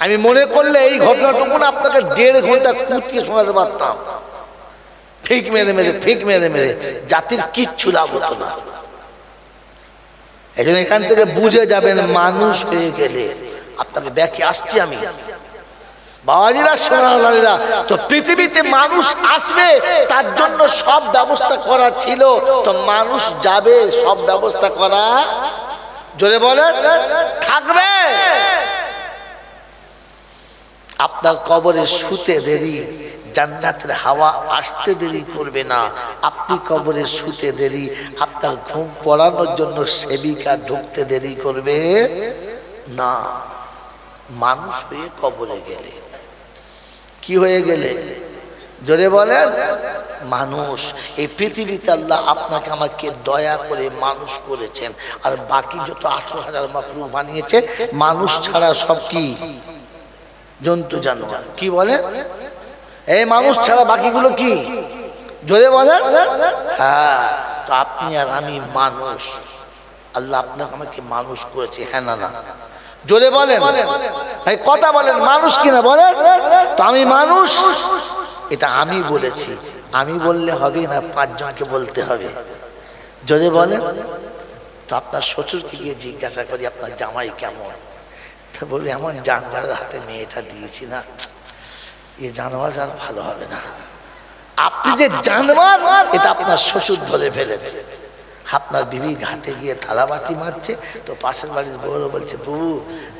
আমি মনে করলে এই ঘটনাটুকু না আপনাকে 1.5 ঘন্টা কুটিয়ে শোনাতে পারতাম। ফিক মেরে মেরে, ফিক মেরে মেরে জাতির কিচ্ছু লাভ হতো না। এই জন্য এখান থেকে বুঝে যাবেন, মানুষ হয়ে গেলে আপনাকে দেখে আসছি আমি। বাবাজিরা, সোনালালিরা, তো পৃথিবীতে মানুষ আসবে, তার জন্য সব ব্যবস্থা করা ছিল, তো মানুষ যাবে, সব ব্যবস্থা করা, জোরে বলেন, থাকবে। আপনার কবরে শুতে দেরি, জান্নাতের হাওয়া আসতে দেরি করবে না। আপনি কবরে শুতে দেরি, আপনার ঘুম পড়ানোর জন্য সেবিকা ঢুকতে দেরি করবে না। মানুষ হয়ে কবরে গেলে কি হয়ে গেলে? জোরে বলেন, মানুষ। এই পৃথিবীতে আল্লাহ আপনাকে আমাকে দয়া করে মানুষ করেছেন, আর বাকি যত 18,000 মাখলুক বানিয়েছে, মানুষ ছাড়া সব কি? জন্তু জানোয়ার। কি বলে? এই মানুষ ছাড়া বাকিগুলো কি? জোরে বলেন। হ্যাঁ, তো আপনি আর আমি মানুষ, আল্লাহ আপনাকে আমাকে মানুষ করেছে, হ্যাঁ না? না, জোরে বলেন, এই কথা বলেন, মানুষ কিনা বলেন? তো আমি মানুষ, এটা আমি বলেছি। আমি বললে হবে না, 5 জনকে বলতে হবে। জোরে বলেন। তো আপনার শ্বশুরকে গিয়ে জিজ্ঞাসা করি, আপনার জামাই কেমন? তা বলবে, এমন জানোয়ারের হাতে মেয়েটা দিয়েছি না, এ জানোয়ার আর ভালো হবে না। আপনি যে জানোয়ার, এটা আপনার শ্বশুর ধরে ফেলেছে। আপনার বিবি ঘাটে গিয়ে থালাবাটি মারছে, তো পাশের বাড়ির বউরা বলছে, বউ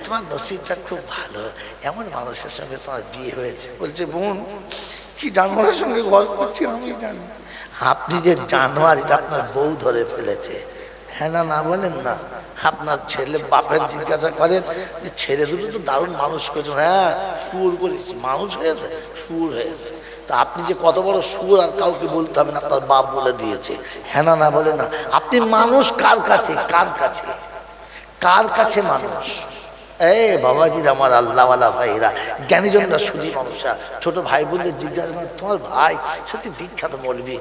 তোমার নসিবটা খুব ভালো, এমন মানুষের সঙ্গে তোমার বিয়ে হয়েছে। বলছে, বোন কি জানোয়ারের সঙ্গে ঘর করছি আমি জানি। আপনি যে জানোয়ার, এটা আপনার বউ ধরে ফেলেছে, হ্যাঁ না? না বলেন না। আপনার ছেলে বাপের জিজ্ঞাসা করেন যে ছেলে দুটো তো দারুণ মানুষ করেছে, হ্যাঁ সুর করেছি, মানুষ হয়েছে, সুর হয়েছে। তা আপনি যে কত বড় সুর আর কাউকে বলতে হবে না, আপনার বাপ বলে দিয়েছে, হ্যাঁ না? না বলে না। আপনি মানুষ কার কাছে? কার কাছে? কার কাছে মানুষ? বাবাজির, আমার আল্লাহওয়ালা ভাইরা, জ্ঞানীজনরা, সুধী মানুষরা, ছোট ভাই বোনদের জিজ্ঞাসা করেন, তোমার ভাই সত্যি বিখ্যাত মৌলবি,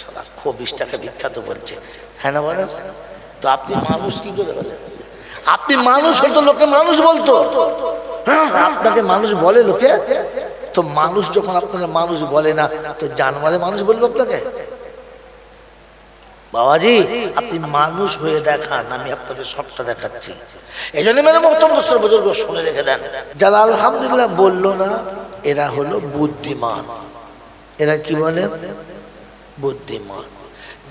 সালা খুব 20 টাকা বিখ্যাত বলছে, হ্যাঁ না বলেন? তো আপনি মানুষ কি করে বলেন? আপনি মানুষ হতো, লোকে মানুষ বলতো, আপনাকে মানুষ বলে লোকে। তো মানুষ যখন আপনাকে মানুষ বলে না, তো জানোয়ারে মানুষ বলবে আপনাকে? বাবাজি, আপনি মানুষ হয়ে দেখান, আমি আপনাকে সবটা দেখাচ্ছি। এই জন্য মেরে মোহতরম দোস্ত বুজুর্গ, শুনে রেখে দেন, যারা আলহামদুলিল্লাহ বললো না, এরা হলো বুদ্ধিমান। এরা কি বলে? বুদ্ধিমান।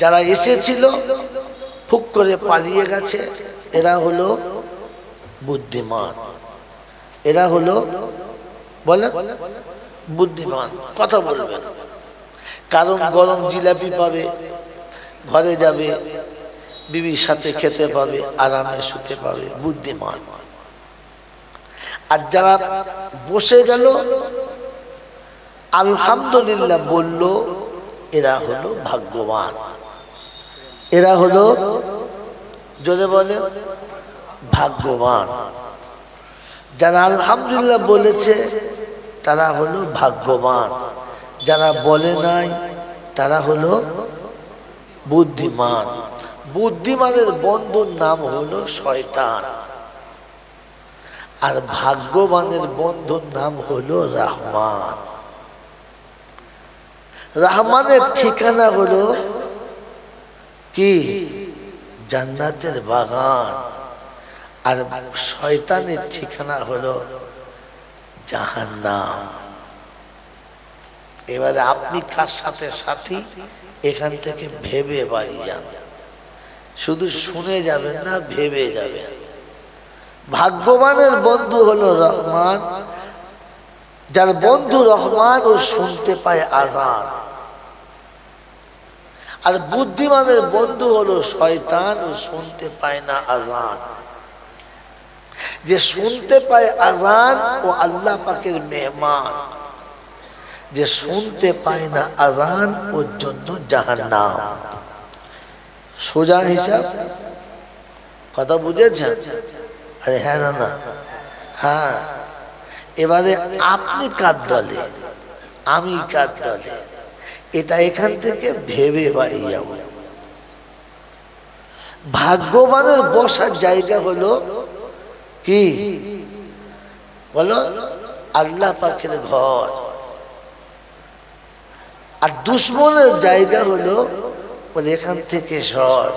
যারা এসেছিল ফুক করে পালিয়ে গেছে, এরা হলো বুদ্ধিমান। এরা হলো বলে বুদ্ধিমান। কথা বলবেন, কারণ গরম জিলাপি পাবে, ঘরে যাবে, বিবির সাথে খেতে পাবে, আরামে শুতে পাবে, বুদ্ধিমান। আর যারা বসে গেল আলহামদুলিল্লাহ বলল, এরা হলো ভাগ্যবান। এরা হলো, জোরে বলে, ভাগ্যবান। যারা আলহামদুলিল্লাহ বলেছে তারা হলো ভাগ্যবান, যারা বলে নাই তারা হলো বুদ্ধিমান। বুদ্ধিমানের বন্ধুর নাম হলো শয়তান, আর ভাগ্যবানের বন্ধুর নাম হলো রহমান। রহমানের ঠিকানা হলো কি? জান্নাতের বাগান। আর শয়তানের ঠিকানা হলো জাহান্নাম। এবারে আপনি কার সাথে সাথী, এখান থেকে ভেবে বাড়ি যান। শুধু শুনে যাবেন না, ভেবে যাবেন। ভাগ্যবানের বন্ধু হলো রহমান, যার বন্ধু রহমান ও শুনতে পায় আযান। আর বুদ্ধিমানের বন্ধু হলো শয়তান, ও শুনতে পায় না আযান। যে শুনতে পায় আযান ও আল্লাহ পাকের মেহমান, যে শুনতে পায় না আযান ওর জন্য জাহান্নাম। সোজা হিসাব, কথা বুঝেছেন? আরে হ্যাঁ না না, হ্যাঁ। এবারে আপনি কার দলে, আমি কার দলে, এটা এখান থেকে ভেবে বাড়ি যাব। ভাগ্যবানের বসার জায়গা হলো কি বলো? আল্লাহ পাকের ঘর। আর দুশ্মনের জায়গা হলো বলে এখান থেকে সর।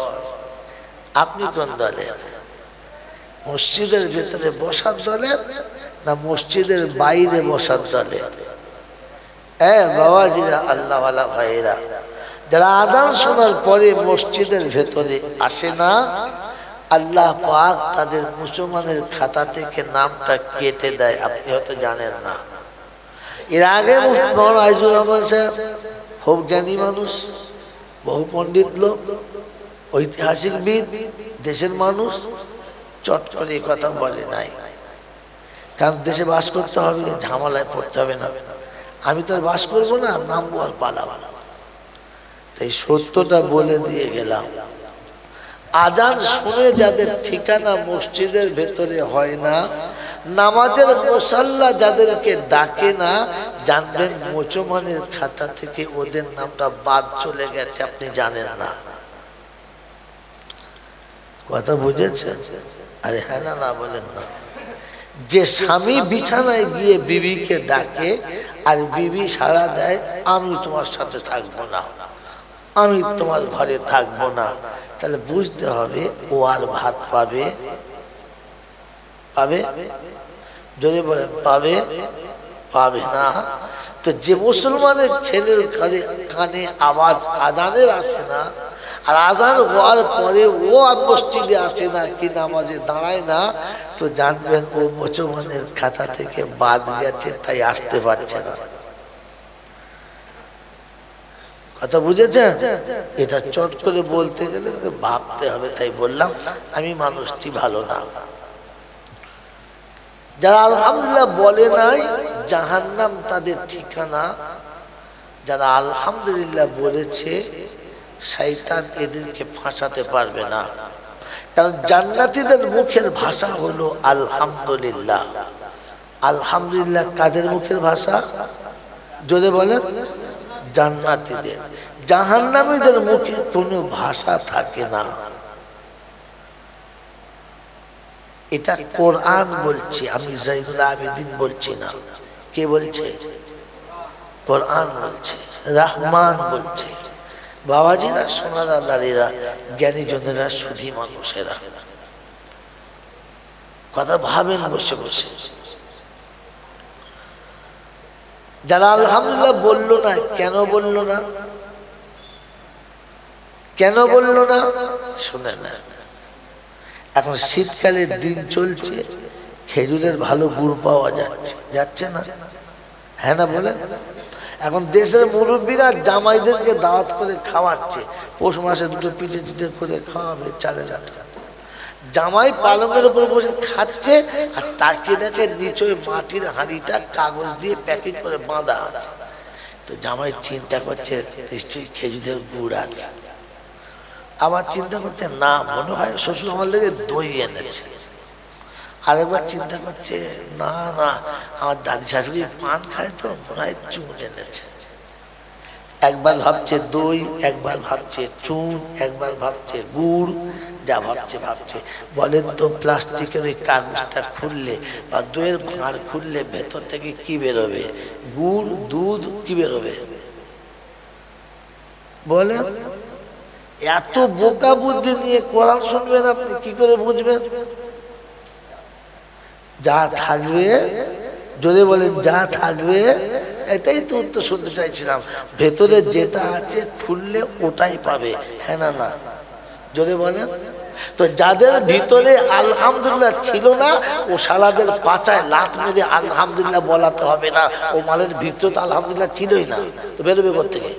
আপনি কোন দলের? মসজিদের ভেতরে বসার দলের না মসজিদের বাইরে বসার দলের? হ্যাঁ বাবাজিরা, আল্লাহওয়ালা ভাইরা, যারা আযান শোনার পরে মসজিদের ভেতরে আসে না, আল্লাহ পাক তাদের মুসলমানের খাতা থেকে নামটা কেটে দেয়। আপনি হয়তো জানেন না। এর আগে মৌলানা আইজুর রহমান সাহেব খুব জ্ঞানী মানুষ, বহু পণ্ডিত লোক, ঐতিহাসিকবিদ, দেশের মানুষ, চট করে কথা বলে নাই। কারণ দেশে বাস করতে হবে, ঝামেলায় পড়তে হবে না। আমি তো আর বাস করবো না, নামবো আর পালাবো। তাই সত্যটা বলে দিয়ে গেলাম। আযান শুনে যাদের ঠিকানা মসজিদের ভেতরে হয় না, নামাজের মুসাল্লা যাদেরকে ডাকে না, জানবেন মুসলমানের খাতা থেকে ওদের নামটা বাদ চলে গেছে, আপনি জানেন না। কথা বুঝেছেন? আরে হ্যাঁ না না বলেন না। যে স্বামী বিছানায় গিয়ে বিবিকে ডাকে আর বিবি সাড়া দেয়, আমি তোমার সাথে থাকবো না, আমি তোমার ঘরে থাকবো না, তাহলে বুঝতে হবে ও আর ভাত পাবে? পাবে? যদি বলেন পাবে, পাবে না। তো যে মুসলমানের ছেলের কানে আওয়াজ আযানের আসে না, আর আযান হওয়ার পরে ও মসজিদে আসে না, কি নামাজে দাঁড়ায় না, তো জানবেন ও মুসলমানের খাতা থেকে বাদ গেছে, তাই আসতে পারছে না। কথা বুঝেছেন? এটা চট করে বলতে গেলে ভাবতে হবে, তাই বললাম। আমি মানুষটি ভালো না। যারা আলহামদুলিল্লাহ বলে নাই, জাহান্নাম তাদের ঠিকানা। যারা আলহামদুলিল্লাহ বলেছে, শয়তান এদেরকে ফাঁসাতে পারবে না। কারণ জান্নাতীদের মুখের ভাষা হলো আলহামদুলিল্লাহ। আলহামদুলিল্লাহ কাদের মুখের ভাষা? যদি বলেন জান্নাতীদের। জাহান্নামীদের মুখে কোনো ভাষা থাকে না। এটা কোরআন বলছে, আমি জাইনুল আবেদিন বলছি না। কে বলছে? কোরআন বলছে, রহমান বলছে। বাবাজিরা, সোনার আল্লাহরা, জ্ঞানী জনেরা, সুধী মানুষেরা, কথা ভাবেন বসে বসে। যারা আলহামদুলিল্লাহ বললো না, কেন বললো না? কেন বললো না? শুনে না। এখন শীতকালের দিন চলছে, খেজুরের ভালো গুড় পাওয়া যাচ্ছে, যাচ্ছে না? হ্যাঁ না বলে? এখন দেশের মুরব্বীরা জামাইদেরকে দাওয়াত করে খাওয়াচ্ছে, পৌষ মাসে দুটো পিঠে টিঠে করে খাওয়াবে, চালের আটা। জামাই পালঙের উপর বসে খাচ্ছে আর তাকিয়ে দেখে নিচে মাটির হাঁড়িটা কাগজ দিয়ে প্যাকেট করে বাঁধা আছে। তো জামাই চিন্তা করছে নিশ্চয়ই খেজুরের গুড় আছে। আবার চিন্তা করছে না, মনে হয় শ্বশুর আমার লেগে দই এনেছে। আরেকবার চিন্তা করছে না না, আমার দাদি শাশুড়ি পান খায় তো মনে হয় চুন এনেছে। একবার ভাবছে দই, একবার ভাবছে চুন, একবার ভাবছে গুড়। যা ভাবছে ভাবছে, বলেন তো প্লাস্টিকের ওই কাগজটা খুললে বা দইয়ের ভাঁড় খুললে ভেতর থেকে কি বেরোবে? গুড়, দুধ, কি বেরোবে বলেন? এত বোকা বুদ্ধি নিয়ে কোরআন শুনবেন আপনি, কি করে বুঝবেন? যা থাকবে, যদি বলেন যা থাকবে, এটাই তো উত্তর শুনতে চাইছিলাম। ভেতরে যেটা আছে খুললে ওটাই পাবে, হ্যাঁ না না? যদি বলেন তো যাদের ভিতরে আলহামদুলিল্লাহ ছিল না, ও শালাদের পাচায় লাত মেরে আলহামদুলিল্লাহ বলাতে হবে না। ও মালের ভিতরে তো আলহামদুলিল্লাহ ছিলই না, তো বেরোবে কোত্থেকে?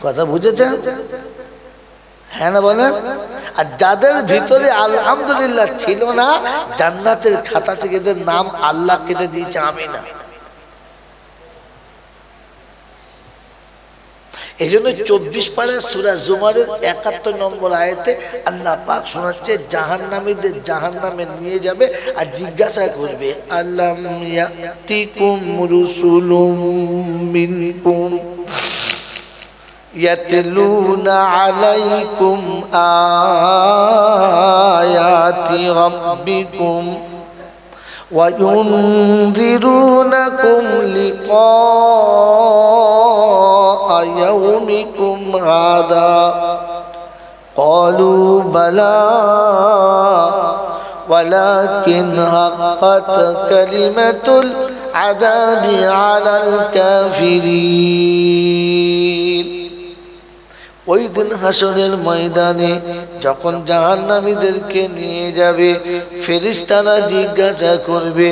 কথা বুঝেছেন? হ্যাঁ না বলেন? আর যাদের ভিতরে আলহামদুলিল্লাহ ছিল না, জান্নাতের খাতা থেকে এদের নাম আল্লাহ কেটে দিয়েছে, আমি না। এই জন্য 24 পারা সূরা জুমারের 71 নম্বর আয়াতে আল্লাহ পাক শোনাচ্ছে জাহান্নামীদের জাহান্নামে নিয়ে যাবে আর জিজ্ঞাসা করবে আল্লাম ইয়াতিকুম রুসুলুম মিনকুম ইয়াতলুনা আলাইকুম আয়াতি রাব্বিকুম ওয়া ইউনযিরুনাকুম লিকা ইয়াউমিকুম হাদা ক্বালু বালা ওয়ালাকিন হাক্কাত কালিমাতুল আযাবি আলাল কাফিরিন। ওই দিন হাসরের ময়দানে যখন জাহান্নামীদেরকে নিয়ে যাবে, ফেরেশতারা জিজ্ঞাসা করবে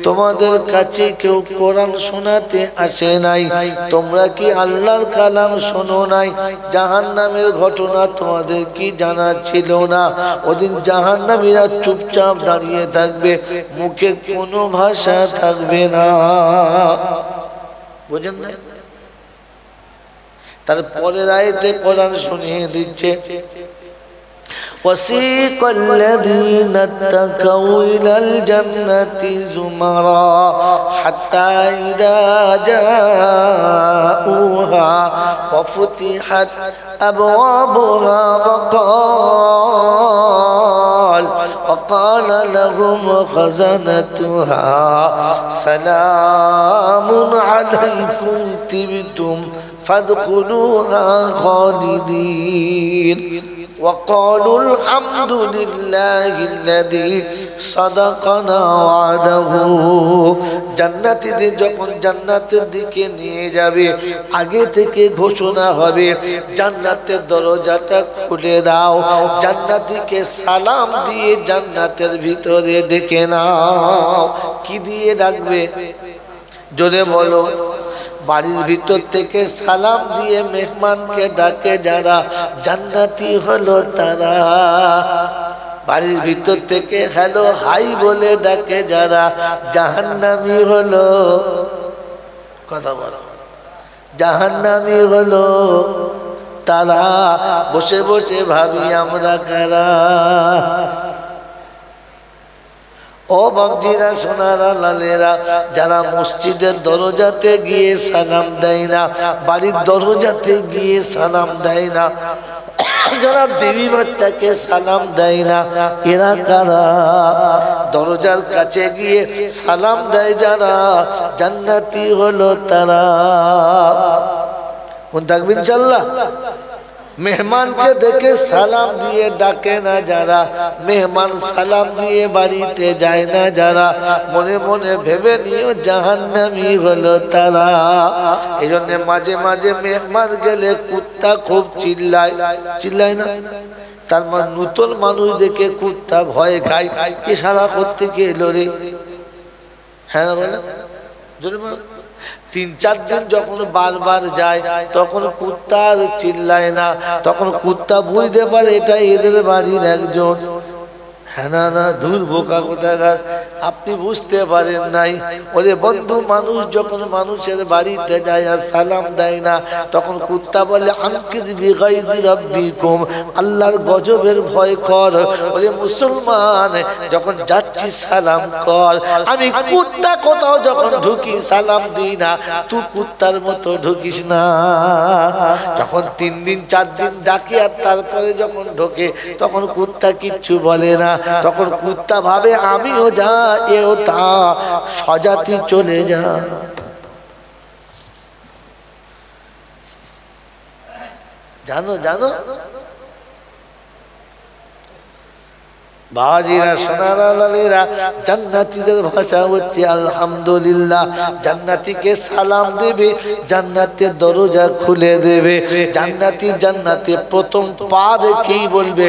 তোমাদের কাছে কেউ কোরআন শোনাতে আসে নাই? তোমরা কি আল্লাহর কালাম শোনো নাই? জাহান্নামের ঘটনা তোমাদের কি জানা ছিল না? ওদিন জাহান্নামীরা চুপচাপ দাঁড়িয়ে থাকবে, মুখে কোনো ভাষা থাকবে না। বুঝেন না? তারপরের আয়াতে কোরআন শুনিয়ে দিচ্ছে وسيق الذين اتقوا إلى الجنة زمرا حتى إذا جاءوها وفتحت أبوابها وقال لهم خزنتها سلام عليكم طبتم فادخلوها خالدين وقالوا الحمد لله الذي صدقنا وعده। জান্নাতীদের যখন জান্নাতের দিকে নিয়ে যাবে, আগে থেকে ঘোষণা হবে জান্নাতের দরজাটা খুলে দাও, জান্নাতীকে সালাম দিয়ে জান্নাতের ভিতরে ডেকে নাও। কি দিয়ে ডাকবে জোরে বলো? বাড়ির ভিতর থেকে সালাম দিয়ে মেহমানকে ডাকে যারা, জান্নাতি হলো তারা। বাড়ির ভিতর থেকে হ্যালো হাই বলে ডাকে যারা, জাহান্নামী হলো। কথা বলো, জাহান্নামী হলো তারা। বসে বসে ভাবি আমরা কারা। ও বাবজিরা, সোনারা, লালেরা, যারা মসজিদের দরজাতে গিয়ে সালাম দেয় না, বাড়ির দরজাতে গিয়ে সালাম দেয় না, যারা বিবি বাচ্চাকে সালাম দেয় না, এরা কারা? দরজার কাছে গিয়ে সালাম দেয় যারা, জান্নাতি হলো তারা। কোন থাকবে ইনশাআল্লাহ? মেহমানকে দেখে সালাম দিয়ে ডাকে না যারা, মেহমান সালাম দিয়ে বাড়িতে যায় না যারা, মনে মনে ভেবে নিও জাহান্নামী হলো তারা। এই জন্য মাঝে মাঝে মেহমান গেলে কুত্তা খুব চিল্লায়, চিল্লায় না? তার মানে নতুন মানুষ দেখে কুত্তা ভয় খায়, কি সারা করতে কে এলো রে? হ্যাঁ বলে, যদি 3-4 দিন যখন বারবার যায় তখন কুত্তা আর চিল্লায় না, তখন কুত্তা বুঝতে পারে এটা এদের বাড়ির একজন। হ্যাঁ না না, দূর বোকা কোথাকার, আপনি বুঝতে পারেন নাই। ওরে বন্ধু, মানুষ যখন মানুষের বাড়িতে যায় আর সালাম দেয় না, তখন কুত্তা বলে আনকিদ বিগাইজি রাব্বিকুম, আল্লাহর গজবের ভয় কর। ওরে মুসলমান, যখন যাচ্ছি সালাম কর। আমি কুত্তা কোথাও যখন ঢুকি সালাম দিই না, তুই কুত্তার মতো ঢুকিস না। যখন 3 দিন 4 দিন ডাকি আর তারপরে যখন ঢোকে, তখন কুত্তা কিচ্ছু বলে না। তখন কুত্তা ভাবে আমিও যা এও তা, সজাতি চলে যা। জানো জানো বাজিরা সোনারা লালেরা, জান্নাতীদের ভাষা হচ্ছে আলহামদুলিল্লাহ। জান্নাতীকে সালাম দেবে, জান্নাতের দরজা খুলে দেবে। জান্নাতে প্রথম পা রেখেই বলবে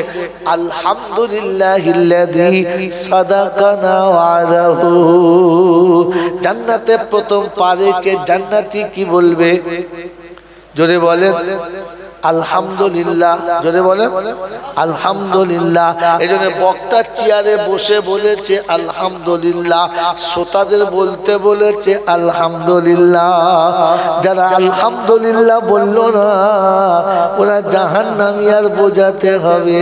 আলহামদুলিল্লাহিল্লাযী সাদাকানা ওয়াদাহু। জান্নাতে প্রথম পা রেখে জান্নাতি কি বলবে? জোরে বলেন আলহামদুলিল্লাহ। জোরে বলেন আলহামদুলিল্লাহ। এই জন্য বক্তার চেয়ারে বসে বলেছে আলহামদুলিল্লাহ, শ্রোতাদের বলতে বলেছে আলহামদুলিল্লাহ। যারা আলহামদুলিল্লাহ বলল না, ওরা জাহান্নামী আর বোঝাতে হবে।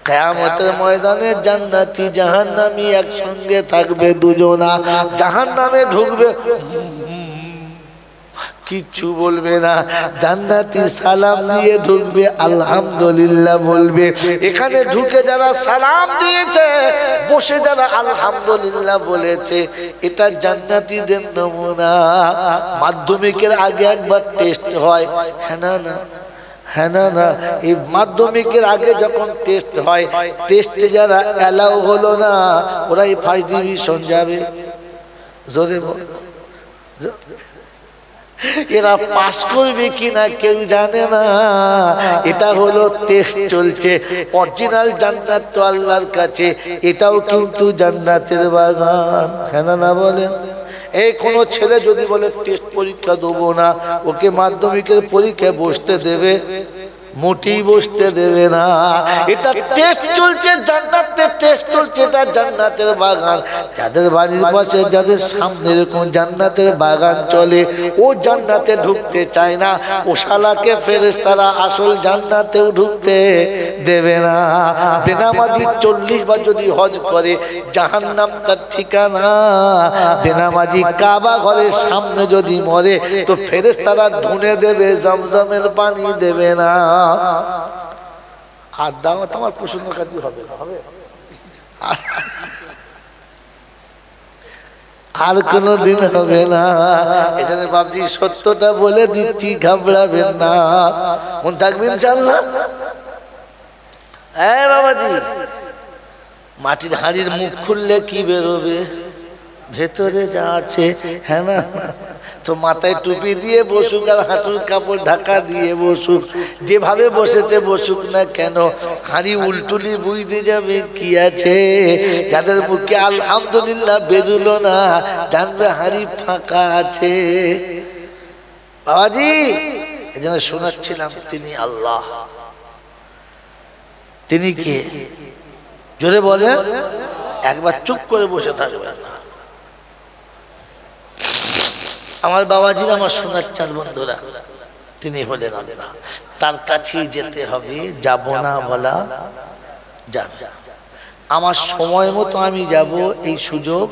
কিয়ামতের ময়দানে জান্নাতি জাহান্নামী একসঙ্গে থাকবে, দুজনা। জাহান্নামে ঢুকবে, কিচ্ছু বলবে না। জান্নাতি সালাম দিয়ে ঢুকবে, আলহামদুলিল্লাহ বলবে। এখানে ঢুকে যারা সালাম দিয়েছে, বসে যারা আলহামদুলিল্লাহ বলেছে, এটা জান্নাতীদের নমুনা। মাধ্যমিকের আগে একবার টেস্ট হয়, হ্যাঁ না না, হ্যাঁ না না। এই মাধ্যমিকের আগে যখন টেস্ট হয়, টেস্টে যারা অ্যালাউ হলো না, ওরাই ফার্স্ট ডিভিশন যাবে। জোরে বল, এরা পাস করবে কিনা কেউ জানে না। এটা হলো টেস্ট চলছে। অরিজিনাল জান্নাত তো আল্লাহর কাছে, এটাও কিন্তু জান্নাতের বাগান। হ্যাঁ না বলেন? এই কোনো ছেলে যদি বলে টেস্ট পরীক্ষা দেবো না, ওকে মাধ্যমিকের পরীক্ষায় বসতে দেবে? মোটেই বসতে দেবে না। এটা টেস্ট চলছে, জান্নাতের টেস্ট চলছে, এটা জান্নাতের বাগান। যাদের বাড়ির পাশে, যাদের সামনে এরকম জান্নাতের বাগান চলে, ও জান্নাতে ঢুকতে চায় না। ও শালাকে ফেরেশতারা আসল জান্নাতেও ঢুকতে দেবে না। বেনামাজি 40 বার যদি হজ করে, জাহান্নাম তার ঠিকানা। বেনামাজি কাবা ঘরের সামনে যদি মরে, তো ফেরেশতারা ধুনে দেবে, জমজমের পানি দেবে না। আর দাওয়াত আমার প্রসঙ্গকারী হবে না, হবে আর কোনো দিন হবে না। এজন্য বাবজি সত্যটা বলে দিচ্ছি, ঘাবড়াবেন না, মন থাকবে ইনশাআল্লাহ। এই বাবাজি, মাটির হাঁড়ির মুখ খুললে কি বেরোবে? ভেতরে যা আছে। হ্যাঁ না, তো মাথায় টুপি দিয়ে বসুক আর হাঁটুর কাপড় ঢাকা দিয়ে বসুক, যেভাবে বসেছে বসুক না কেন, হাঁড়ি উল্টুলি বুঝতে যাবে কি আছে। যাদের মুখে আলহামদুলিল্লাহ বেরুলো না, জানবে হাঁড়ি ফাঁকা আছে। বাবাজি, এই জন্য শোনাচ্ছিলাম, তিনি আল্লাহ। তিনি কে? জোরে বলে, একবার চুপ করে বসে থাকবেন না। আমার বাবাজির, আমার সোনার চাঁদ বন্ধুরা, তিনি হলেন আল্লাহ। তার কাছেই যেতে হবে, যাব না বলা যাবে। আমার সময় মতো আমি যাব, এই সুযোগ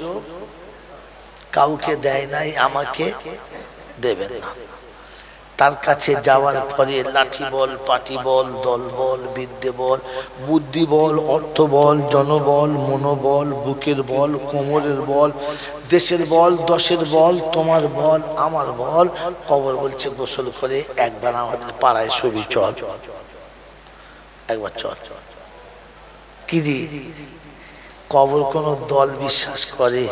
কাউকে দেয় নাই, আমাকে দেবেন না। তার কাছে যাওয়ার পরে লাঠি বল, পাটি বল, দল বল, বিদ্যে বল, বুদ্ধি বল, অর্থ বল, জনবল, মনোবল, বুকের বল, কোমরের বল, দেশের বল, দশের বল, তোমার বল, আমার বল। কবর বলছে গোসল করে একবার আমাদের পাড়ায় ছবি, চল একবার চল। কি জি, কবর কোন দল বিশ্বাস করে?